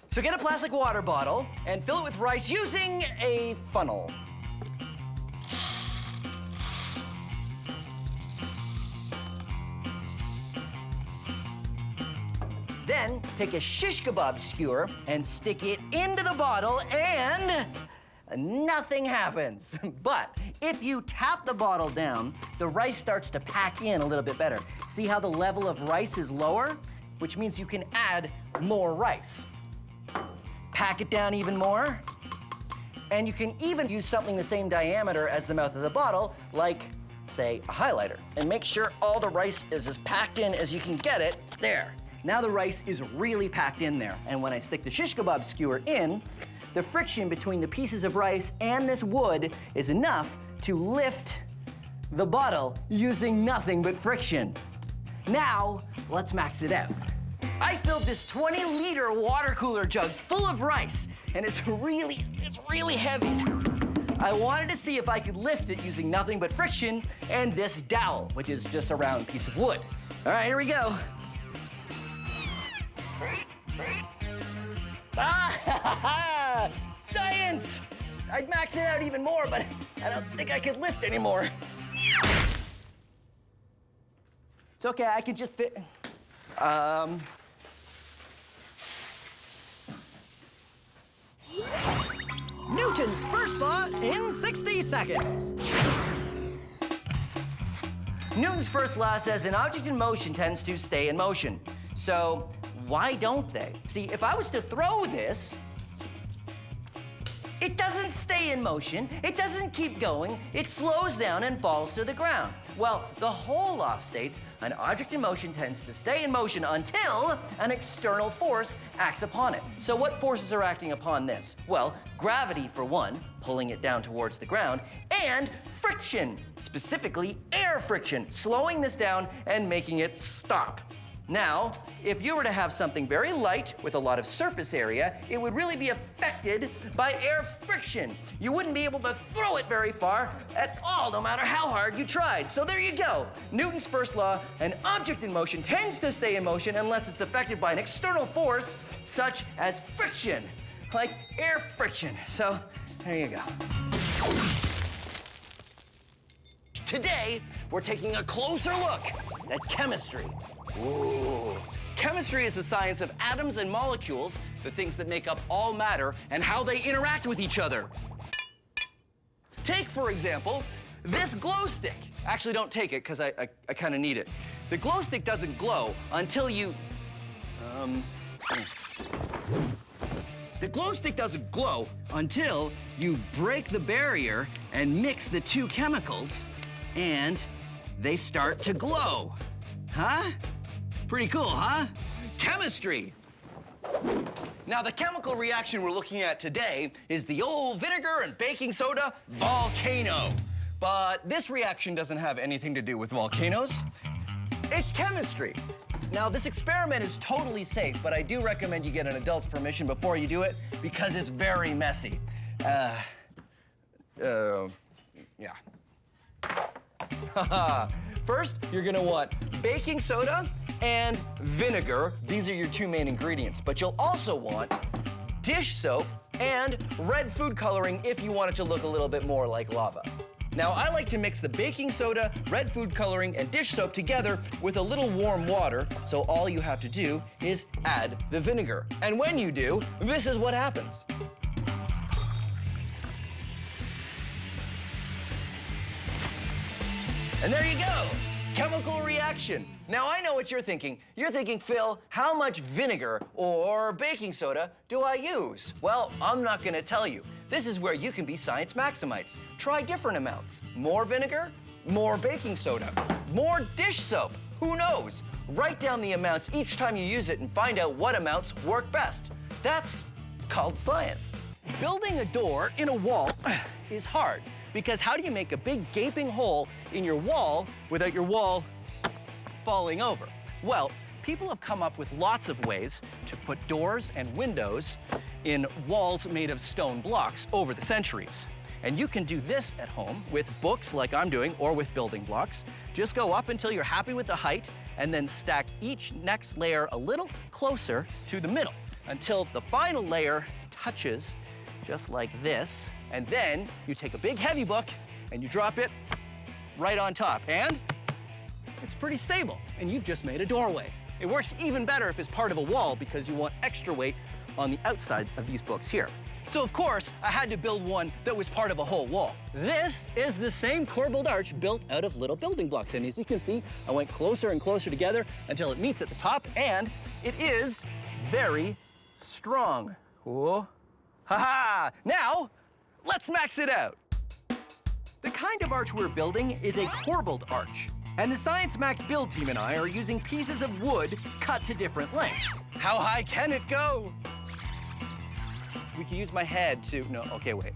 So get a plastic water bottle and fill it with rice using a funnel. Then take a shish kebab skewer and stick it into the bottle and nothing happens. But if you tap the bottle down, the rice starts to pack in a little bit better. See how the level of rice is lower? Which means you can add more rice. Pack it down even more. And you can even use something the same diameter as the mouth of the bottle, like, say, a highlighter. And make sure all the rice is as packed in as you can get it. There. Now the rice is really packed in there. And when I stick the shish kebab skewer in, the friction between the pieces of rice and this wood is enough to lift the bottle using nothing but friction. Now, let's max it out. I filled this 20-liter water cooler jug full of rice, and it's really heavy. I wanted to see if I could lift it using nothing but friction and this dowel, which is just a round piece of wood. All right, here we go. Ah, science! I'd max it out even more, but I don't think I could lift anymore. It's okay, I could just fit. Newton's first law in 60 seconds. Newton's first law says an object in motion tends to stay in motion. So why don't they? See, if I was to throw this, it doesn't stay in motion, it doesn't keep going, it slows down and falls to the ground. Well, the whole law states an object in motion tends to stay in motion until an external force acts upon it. So what forces are acting upon this? Well, gravity for one, pulling it down towards the ground, and friction, specifically air friction, slowing this down and making it stop. Now, if you were to have something very light with a lot of surface area, it would really be affected by air friction. You wouldn't be able to throw it very far at all, no matter how hard you tried. So there you go. Newton's first law, an object in motion tends to stay in motion unless it's affected by an external force, such as friction, like air friction. So there you go. Today, we're taking a closer look at chemistry. Ooh. Chemistry is the science of atoms and molecules, the things that make up all matter, and how they interact with each other. Take, for example, this glow stick. Actually, don't take it, because I kind of need it. The glow stick doesn't glow until you... The glow stick doesn't glow until you break the barrier and mix the two chemicals, and they start to glow. Huh? Pretty cool, huh? Chemistry. Now, the chemical reaction we're looking at today is the old vinegar and baking soda volcano. But this reaction doesn't have anything to do with volcanoes. It's chemistry. Now, this experiment is totally safe, but I do recommend you get an adult's permission before you do it because it's very messy. Yeah. First, you're gonna want baking soda and vinegar. These are your two main ingredients, but you'll also want dish soap and red food coloring if you want it to look a little bit more like lava. Now, I like to mix the baking soda, red food coloring, and dish soap together with a little warm water, so all you have to do is add the vinegar. And when you do, this is what happens. And there you go. chemical reaction. Now, I know what you're thinking. You're thinking, Phil, how much vinegar or baking soda do I use? Well, I'm not gonna tell you. This is where you can be science maximites. Try different amounts. More vinegar, more baking soda, more dish soap. Who knows? Write down the amounts each time you use it and find out what amounts work best. That's called science. Building a door in a wall is hard because how do you make a big gaping hole in your wall without your wall falling over? Well, people have come up with lots of ways to put doors and windows in walls made of stone blocks over the centuries. And you can do this at home with books like I'm doing or with building blocks. Just go up until you're happy with the height and then stack each next layer a little closer to the middle until the final layer touches just like this. And then you take a big heavy book and you drop it right on top. And it's pretty stable and you've just made a doorway. It works even better if it's part of a wall because you want extra weight on the outside of these books here. So of course, I had to build one that was part of a whole wall. This is the same corbelled arch built out of little building blocks. And as you can see, I went closer and closer together until it meets at the top, and it is very strong. Whoa. Ha-ha! Now, let's max it out. The kind of arch we're building is a corbelled arch. And the Science Max build team and I are using pieces of wood cut to different lengths. How high can it go? We can use my head to, no, okay, wait.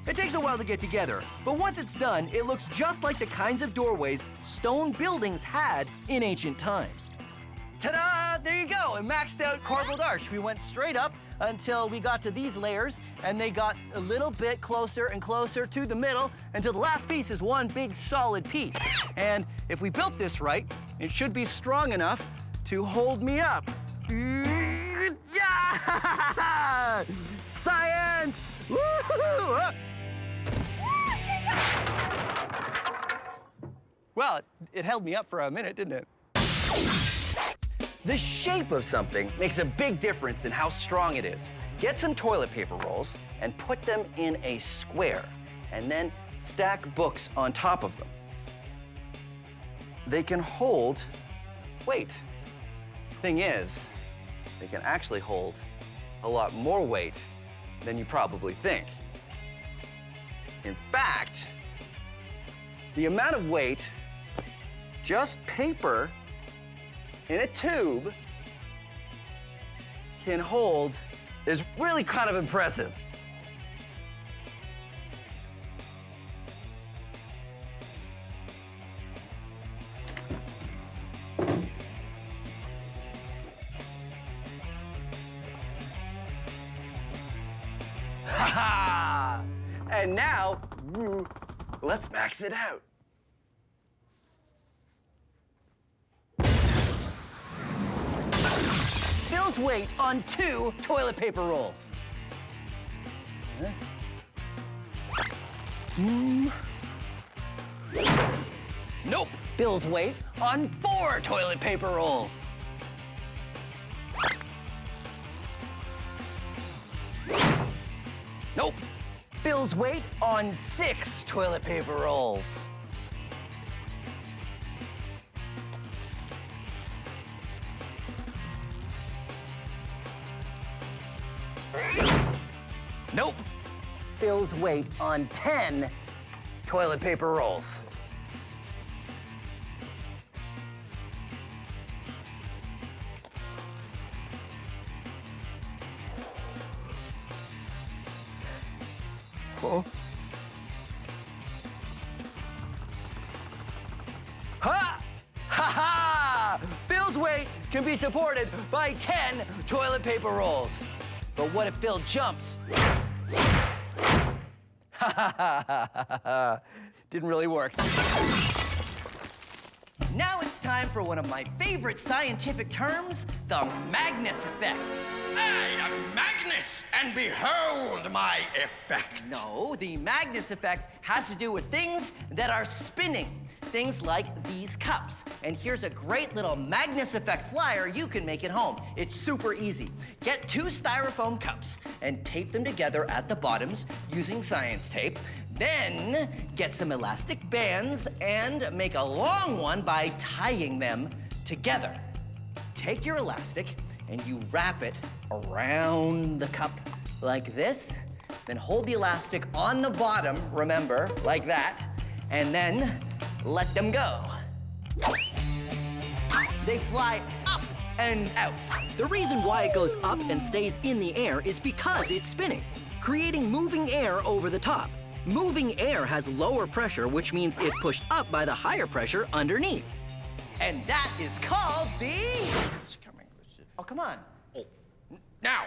It takes a while to get together, but once it's done, it looks just like the kinds of doorways stone buildings had in ancient times. Ta-da! There you go, a maxed out corbelled arch. We went straight up until we got to these layers, and they got a little bit closer and closer to the middle until the last piece is one big solid piece. And if we built this right, it should be strong enough to hold me up. Yeah! Science! Woo-hoo! Well, it held me up for a minute, didn't it? The shape of something makes a big difference in how strong it is. Get some toilet paper rolls and put them in a square, and then stack books on top of them. They can hold weight. Thing is, they can actually hold a lot more weight than you probably think. In fact, the amount of weight just paper in a tube can hold is really kind of impressive. Ha-ha! And now, let's max it out. Phil's weight on 2 toilet paper rolls. Nope. Bill's weight on 4 toilet paper rolls. Nope. Bill's weight on 6 toilet paper rolls. Nope. Bill's weight on 10 toilet paper rolls. Ha! Ha ha! Phil's weight can be supported by 10 toilet paper rolls. But what if Phil jumps? Ha ha ha ha ha. Didn't really work. Now it's time for one of my favorite scientific terms, the Magnus effect. I am Magnus, and behold my effect. No, the Magnus effect has to do with things that are spinning. Things like these cups. And here's a great little Magnus effect flyer you can make at home. It's super easy. Get 2 styrofoam cups and tape them together at the bottoms using science tape. Then get some elastic bands and make a long one by tying them together. Take your elastic and you wrap it around the cup like this. Then hold the elastic on the bottom, remember, like that, and then let them go. They fly up and out. The reason why it goes up and stays in the air is because it's spinning, creating moving air over the top. Moving air has lower pressure, which means it's pushed up by the higher pressure underneath. And that is called the... It's coming. Oh, come on. Now,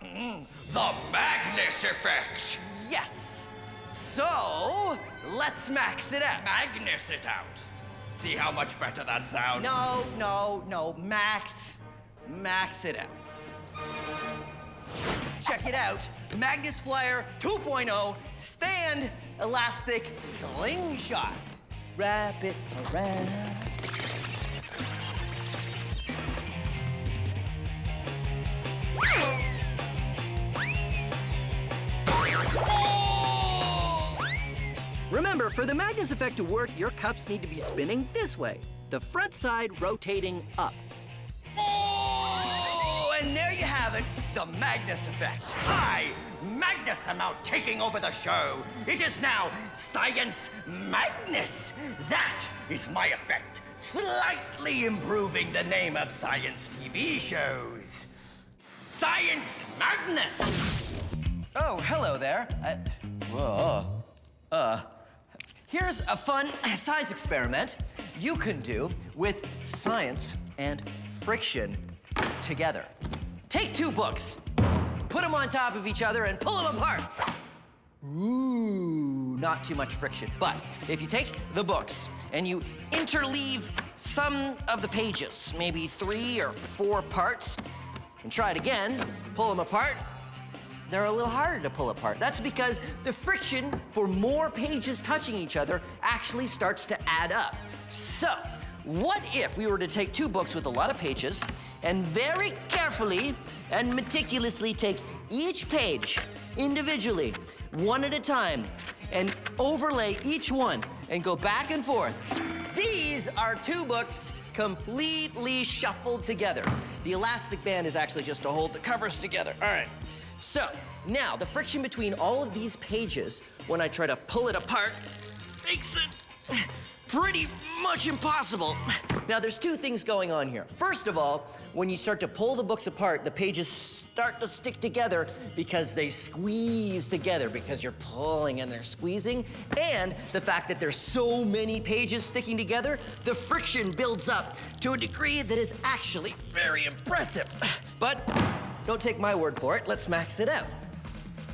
the Magnus effect. Yes. So, let's max it out. Magnus it out. See how much better that sounds? No. Max it out. Check it out. Magnus Flyer 2.0 stand elastic slingshot. Wrap it around. Remember, for the Magnus effect to work, your cups need to be spinning this way, the front side rotating up. Oh, and there you have it, the Magnus effect. I, Magnus, am now taking over the show. It is now Science Magnus. That is my effect, slightly improving the name of science TV shows. Science Magnus. Oh, hello there. Here's a fun science experiment you can do with science and friction together. Take two books, put them on top of each other, and pull them apart. Ooh, not too much friction. But if you take the books and you interleave some of the pages, maybe 3 or 4 parts, and try it again, pull them apart, they're a little harder to pull apart. That's because the friction for more pages touching each other actually starts to add up. So, what if we were to take 2 books with a lot of pages and very carefully and meticulously take each page individually, one at a time, and overlay each one and go back and forth? These are 2 books completely shuffled together. The elastic band is actually just to hold the covers together. All right. So, now the friction between all of these pages, when I try to pull it apart, makes it pretty much impossible. Now, there's 2 things going on here. First of all, when you start to pull the books apart, the pages start to stick together because they squeeze together, because you're pulling and they're squeezing. And the fact that there's so many pages sticking together, the friction builds up to a degree that is actually very impressive. But don't take my word for it, let's max it out.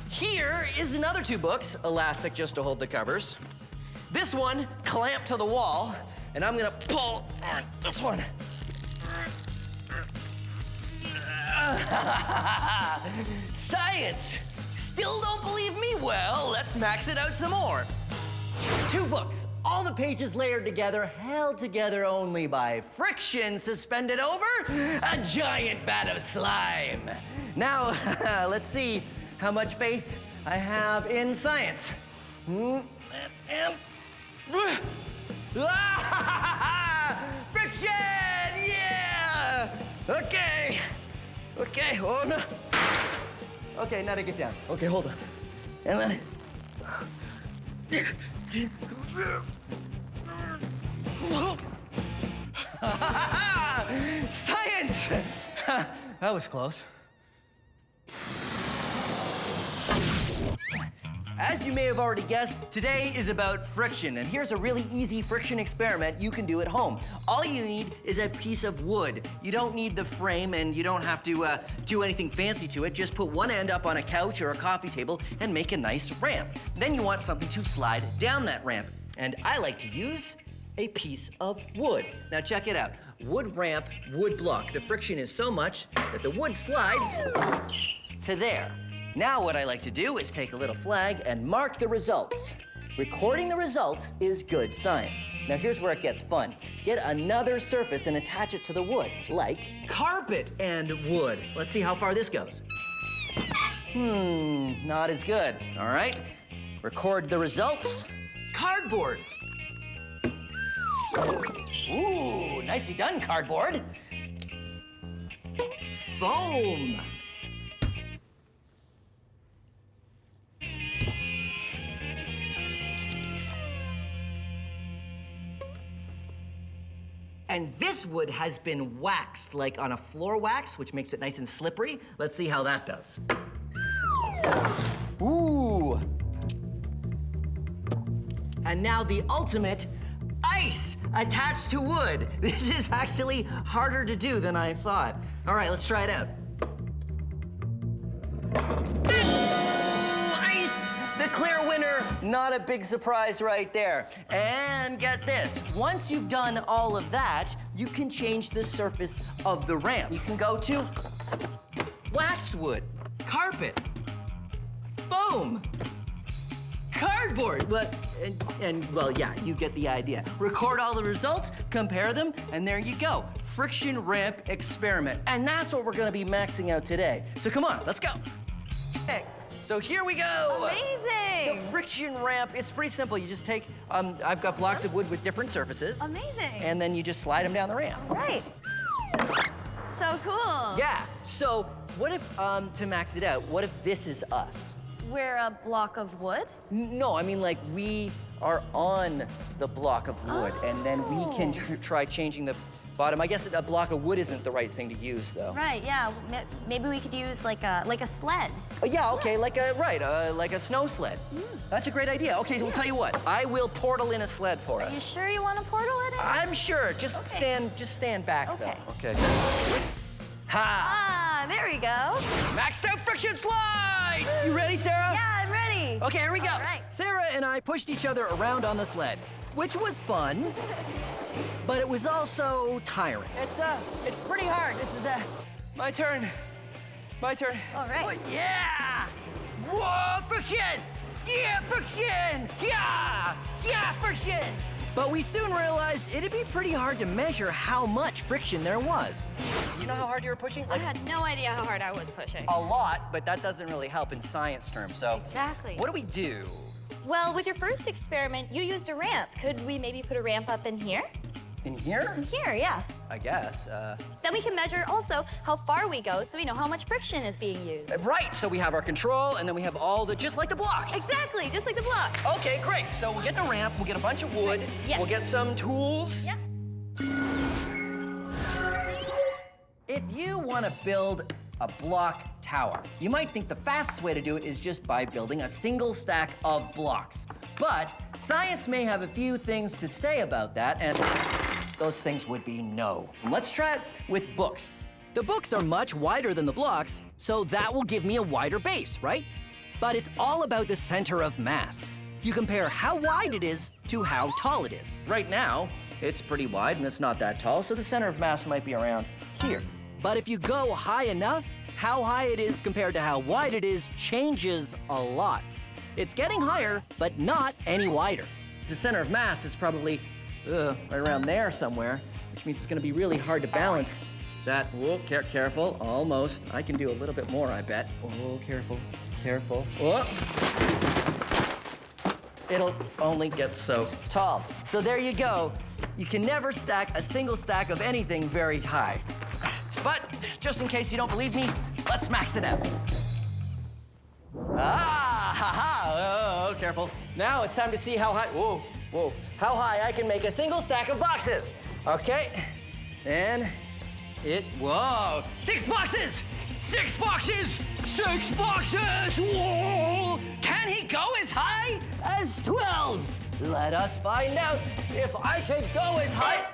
Here is another 2 books, elastic just to hold the covers. This one clamped to the wall, and I'm gonna pull on this one. Science! Still don't believe me? Well, let's max it out some more. 2 books, all the pages layered together, held together only by friction suspended over a giant vat of slime. Now, let's see how much faith I have in science. Friction! Yeah! Okay, oh no. Okay, now to get down. Okay, hold on. And then... Science! That was close. As you may have already guessed, today is about friction, and here's a really easy friction experiment you can do at home. All you need is a piece of wood. You don't need the frame, and you don't have to do anything fancy to it. Just put one end up on a couch or a coffee table and make a nice ramp. Then you want something to slide down that ramp, and I like to use a piece of wood. Now check it out. Wood ramp, wood block. The friction is so much that the wood slides to there. Now what I like to do is take a little flag and mark the results. Recording the results is good science. Now here's where it gets fun. Get another surface and attach it to the wood, like carpet and wood. Let's see how far this goes. Not as good, all right? record the results. Cardboard. Ooh, nicely done, cardboard. Foam. And this wood has been waxed, like on a floor wax, which makes it nice and slippery. Let's see how that does. Ooh. And now the ultimate ice attached to wood. This is actually harder to do than I thought. All right, let's try it out. Ice! The clear winner. Not a big surprise right there. And get this, once you've done all of that, you can change the surface of the ramp. You can go to waxed wood, carpet, foam, cardboard. Well, well, yeah, you get the idea. Record all the results, compare them, and there you go. Friction ramp experiment. And that's what we're gonna be maxing out today. So come on, let's go. So here we go. Amazing. The friction ramp, it's pretty simple. You just take, I've got blocks of wood with different surfaces. Amazing. And then you just slide them down the ramp. Right. So cool. Yeah, so what if, to max it out, what if this is us? We're a block of wood? No, I mean like we are on the block of wood and then we can try changing the bottom. I guess a block of wood isn't the right thing to use though. Right, yeah. Maybe we could use like a sled. Yeah, okay, like a snow sled. That's a great idea. Okay, so we'll tell you what. I will portal in a sled for us. Are you sure you want to portal it in? I'm sure. Just stand back Okay. though. Okay. Ha! Ah, there we go. Maxed out friction slide! You ready, Sarah? Yeah, I'm ready. Okay, here we go. All right. Sarah and I pushed each other around on the sled, which was fun, but it was also tiring. It's pretty hard. This is My turn. My turn. All right. Oh, yeah! Whoa, friction! Yeah, friction! Yeah! Yeah, friction! But we soon realized it'd be pretty hard to measure how much friction there was. You know how hard you were pushing? I had no idea how hard I was pushing. A lot, but that doesn't really help in science terms. So Exactly. what do we do? Well, with your first experiment, you used a ramp. Could we maybe put a ramp up in here? In here? In here, yeah. I guess. Then we can measure also how far we go so we know how much friction is being used. Right, so we have our control, and then we have all the, just like the blocks. Exactly, just like the block. Okay, great. So we'll get the ramp, we'll get a bunch of wood, Yes. we'll get some tools. Yeah. If you want to build a block tower, you might think the fastest way to do it is just by building a single stack of blocks. But science may have a few things to say about that, and those things would be no. And let's try it with books. The books are much wider than the blocks, so that will give me a wider base, right? But it's all about the center of mass. You compare how wide it is to how tall it is. Right now, it's pretty wide and it's not that tall, so the center of mass might be around here. But if you go high enough, how high it is compared to how wide it is changes a lot. It's getting higher, but not any wider. The center of mass is probably right around there somewhere, which means it's gonna be really hard to balance that. Whoa, careful, almost. I can do a little bit more, I bet. Oh, careful, careful. Whoa. It'll only get so tall. So there you go. You can never stack a single stack of anything very high. But just in case you don't believe me, let's max it out. Ah, ha, ha. Oh, careful. Now it's time to see how high, whoa, how high I can make a single stack of boxes. Okay, and whoa, 6 boxes! 6 boxes! 6 boxes! Whoa! Can he go as high as 12? Let us find out if I can go as high.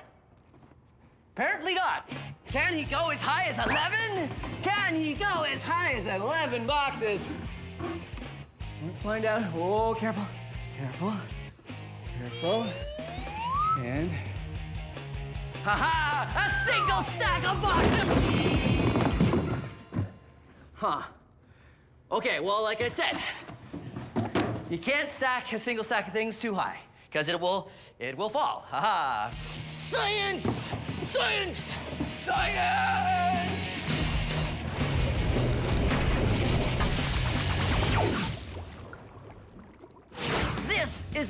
Apparently not. Can he go as high as 11? Can he go as high as 11 boxes? Let's find out. Oh, careful, careful, careful. And, ha-ha, a single stack of boxes! Huh. Okay, well, like I said, you can't stack a single stack of things too high, because it will fall. Ha-ha. Science! Science! Science!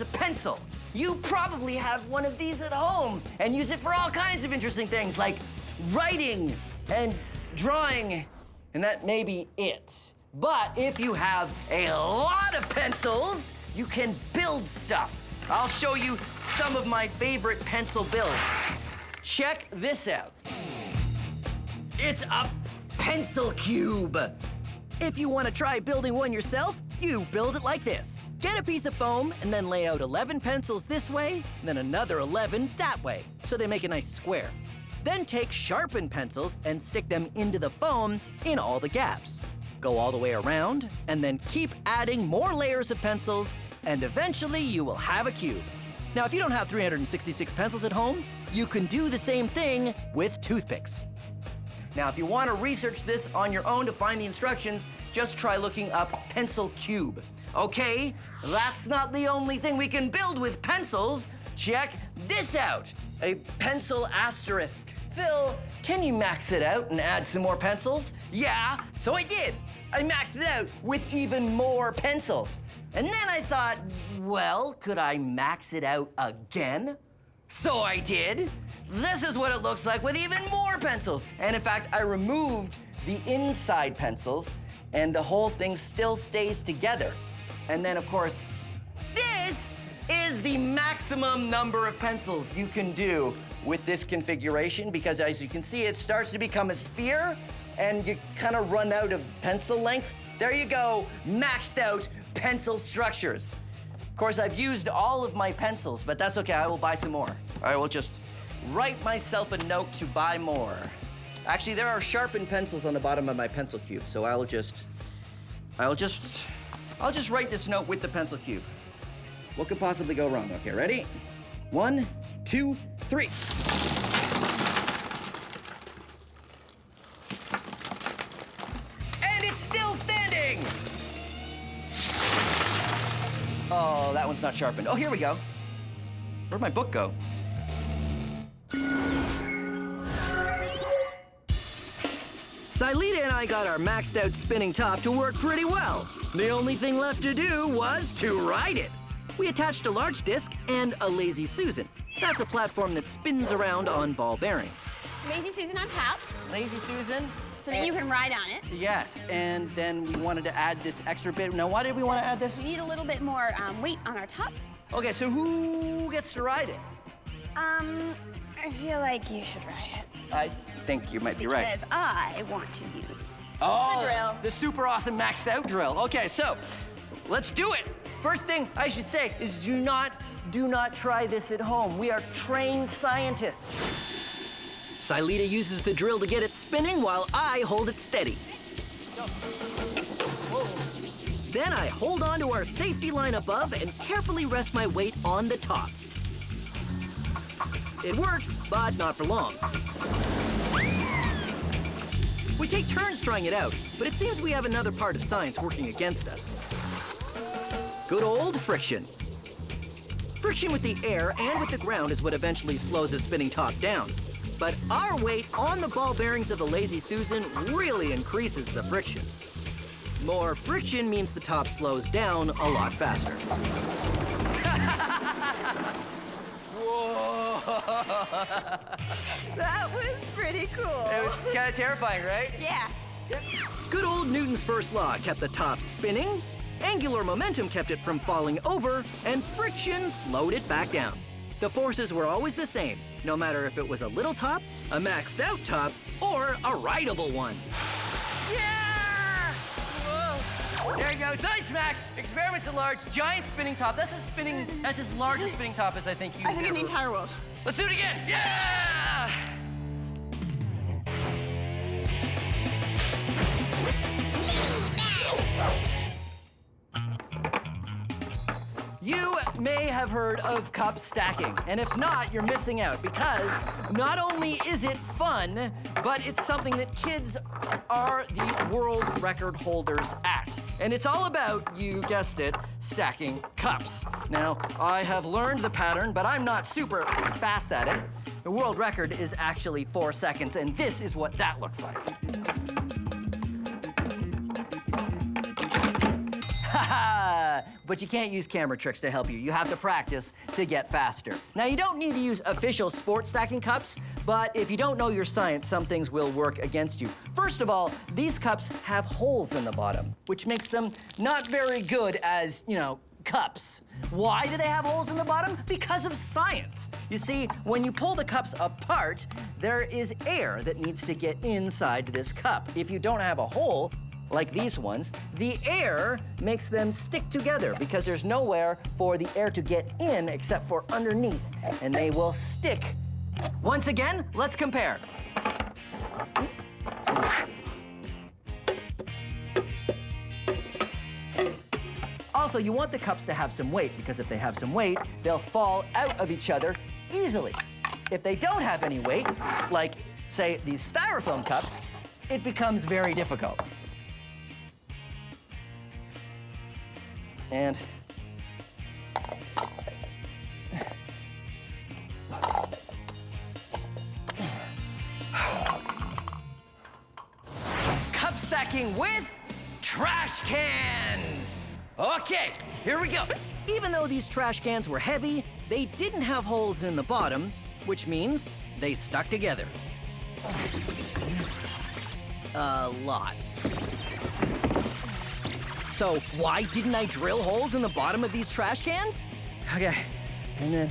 is a pencil. You probably have one of these at home and use it for all kinds of interesting things like writing and drawing, and that may be it. But if you have a lot of pencils, you can build stuff. I'll show you some of my favorite pencil builds. Check this out. It's a pencil cube. If you want to try building one yourself, you build it like this. Get a piece of foam and then lay out 11 pencils this way, and then another 11 that way, so they make a nice square. Then take sharpened pencils and stick them into the foam in all the gaps. Go all the way around, and then keep adding more layers of pencils, and eventually you will have a cube. Now, if you don't have 366 pencils at home, you can do the same thing with toothpicks. Now, if you want to research this on your own to find the instructions, just try looking up pencil cube. Okay, that's not the only thing we can build with pencils. Check this out, a pencil asterisk. Phil, can you max it out and add some more pencils? Yeah, so I did. I maxed it out with even more pencils. And then I thought, well, could I max it out again? So I did. This is what it looks like with even more pencils. And in fact, I removed the inside pencils and the whole thing still stays together. And then of course, this is the maximum number of pencils you can do with this configuration, because as you can see, it starts to become a sphere and you kind of run out of pencil length. There you go, maxed out pencil structures. Of course, I've used all of my pencils, but that's okay, I will buy some more. I will just write myself a note to buy more. Actually, there are sharpened pencils on the bottom of my pencil cube, so I'll just write this note with the pencil cube. What could possibly go wrong? Okay, ready? 1, 2, 3. And it's still standing! Oh, that one's not sharpened. Oh, here we go. Where'd my book go? Silita and I got our maxed out spinning top to work pretty well. The only thing left to do was to ride it. We attached a large disc and a Lazy Susan. That's a platform that spins around on ball bearings. Lazy Susan on top, Lazy Susan. so that you can ride on it. Yes, and then we wanted to add this extra bit. Now, why did we want to add this? We need a little bit more weight on our top. Okay, so who gets to ride it? I feel like you should ride it. I think you might be right. Because I want to use Oh, the drill. the super awesome maxed out drill. Okay, so let's do it. First thing I should say is do not try this at home. We are trained scientists. Silita uses the drill to get it spinning while I hold it steady. Then I hold on to our safety line above and carefully rest my weight on the top. It works, but not for long. We take turns trying it out, but it seems we have another part of science working against us. Good old friction. Friction with the air and with the ground is what eventually slows a spinning top down. But our weight on the ball bearings of the Lazy Susan really increases the friction. More friction means the top slows down a lot faster. Whoa! That was pretty cool. It was kind of terrifying, right? Yeah. Good old Newton's first law kept the top spinning, angular momentum kept it from falling over, and friction slowed it back down. The forces were always the same, no matter if it was a little top, a maxed out top, or a rideable one. Yeah! Whoa! There you go, Science Max! Experiments at large, giant spinning top. That's as large a spinning top as I think you I think in the entire world. Let's do it again! Yeah! You may have heard of cup stacking, and if not, you're missing out, because not only is it fun, but it's something that kids are the world record holders at. And it's all about, you guessed it, stacking cups. Now, I have learned the pattern, but I'm not super fast at it. The world record is actually 4 seconds, and this is what that looks like. Haha! but you can't use camera tricks to help you. You have to practice to get faster. Now, you don't need to use official sport stacking cups, but if you don't know your science, some things will work against you. First of all, these cups have holes in the bottom, which makes them not very good as, cups. Why do they have holes in the bottom? Because of science. You see, when you pull the cups apart, there is air that needs to get inside this cup. If you don't have a hole, like these ones, the air makes them stick together because there's nowhere for the air to get in except for underneath, and they will stick. Once again, let's compare. Also, you want the cups to have some weight because if they have some weight, they'll fall out of each other easily. If they don't have any weight, like, say, these styrofoam cups, it becomes very difficult. And cup stacking with trash cans. Okay, here we go. Even though these trash cans were heavy, they didn't have holes in the bottom, which means they stuck together. A lot. So why didn't I drill holes in the bottom of these trash cans? Okay, and then,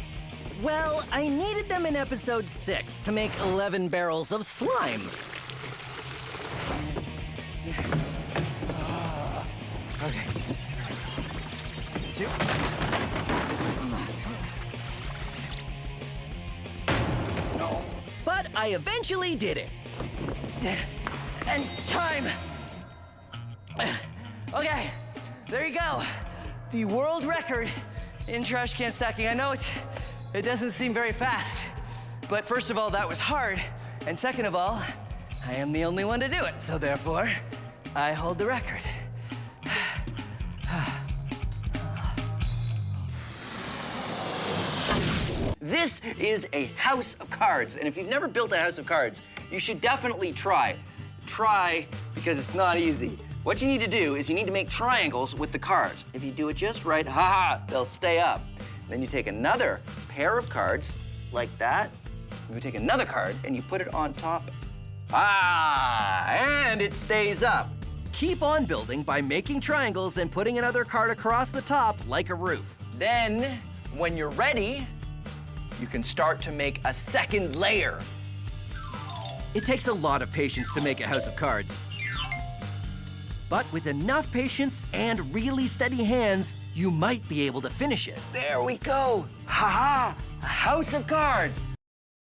well, I needed them in episode 6 to make 11 barrels of slime. Okay. 2. No. But I eventually did it. And time. Okay, there you go. The world record in trash can stacking. I know it doesn't seem very fast, but first of all, that was hard. And second of all, I am the only one to do it. So therefore, I hold the record. This is a house of cards, and if you've never built a house of cards, you should definitely try. Try, because it's not easy. What you need to do is you need to make triangles with the cards. If you do it just right, they'll stay up. Then you take another pair of cards, like that. You take another card, and you put it on top. And it stays up. Keep on building by making triangles and putting another card across the top like a roof. Then, when you're ready, you can start to make a second layer. It takes a lot of patience to make a house of cards. But with enough patience and really steady hands, you might be able to finish it. There we go. A house of cards.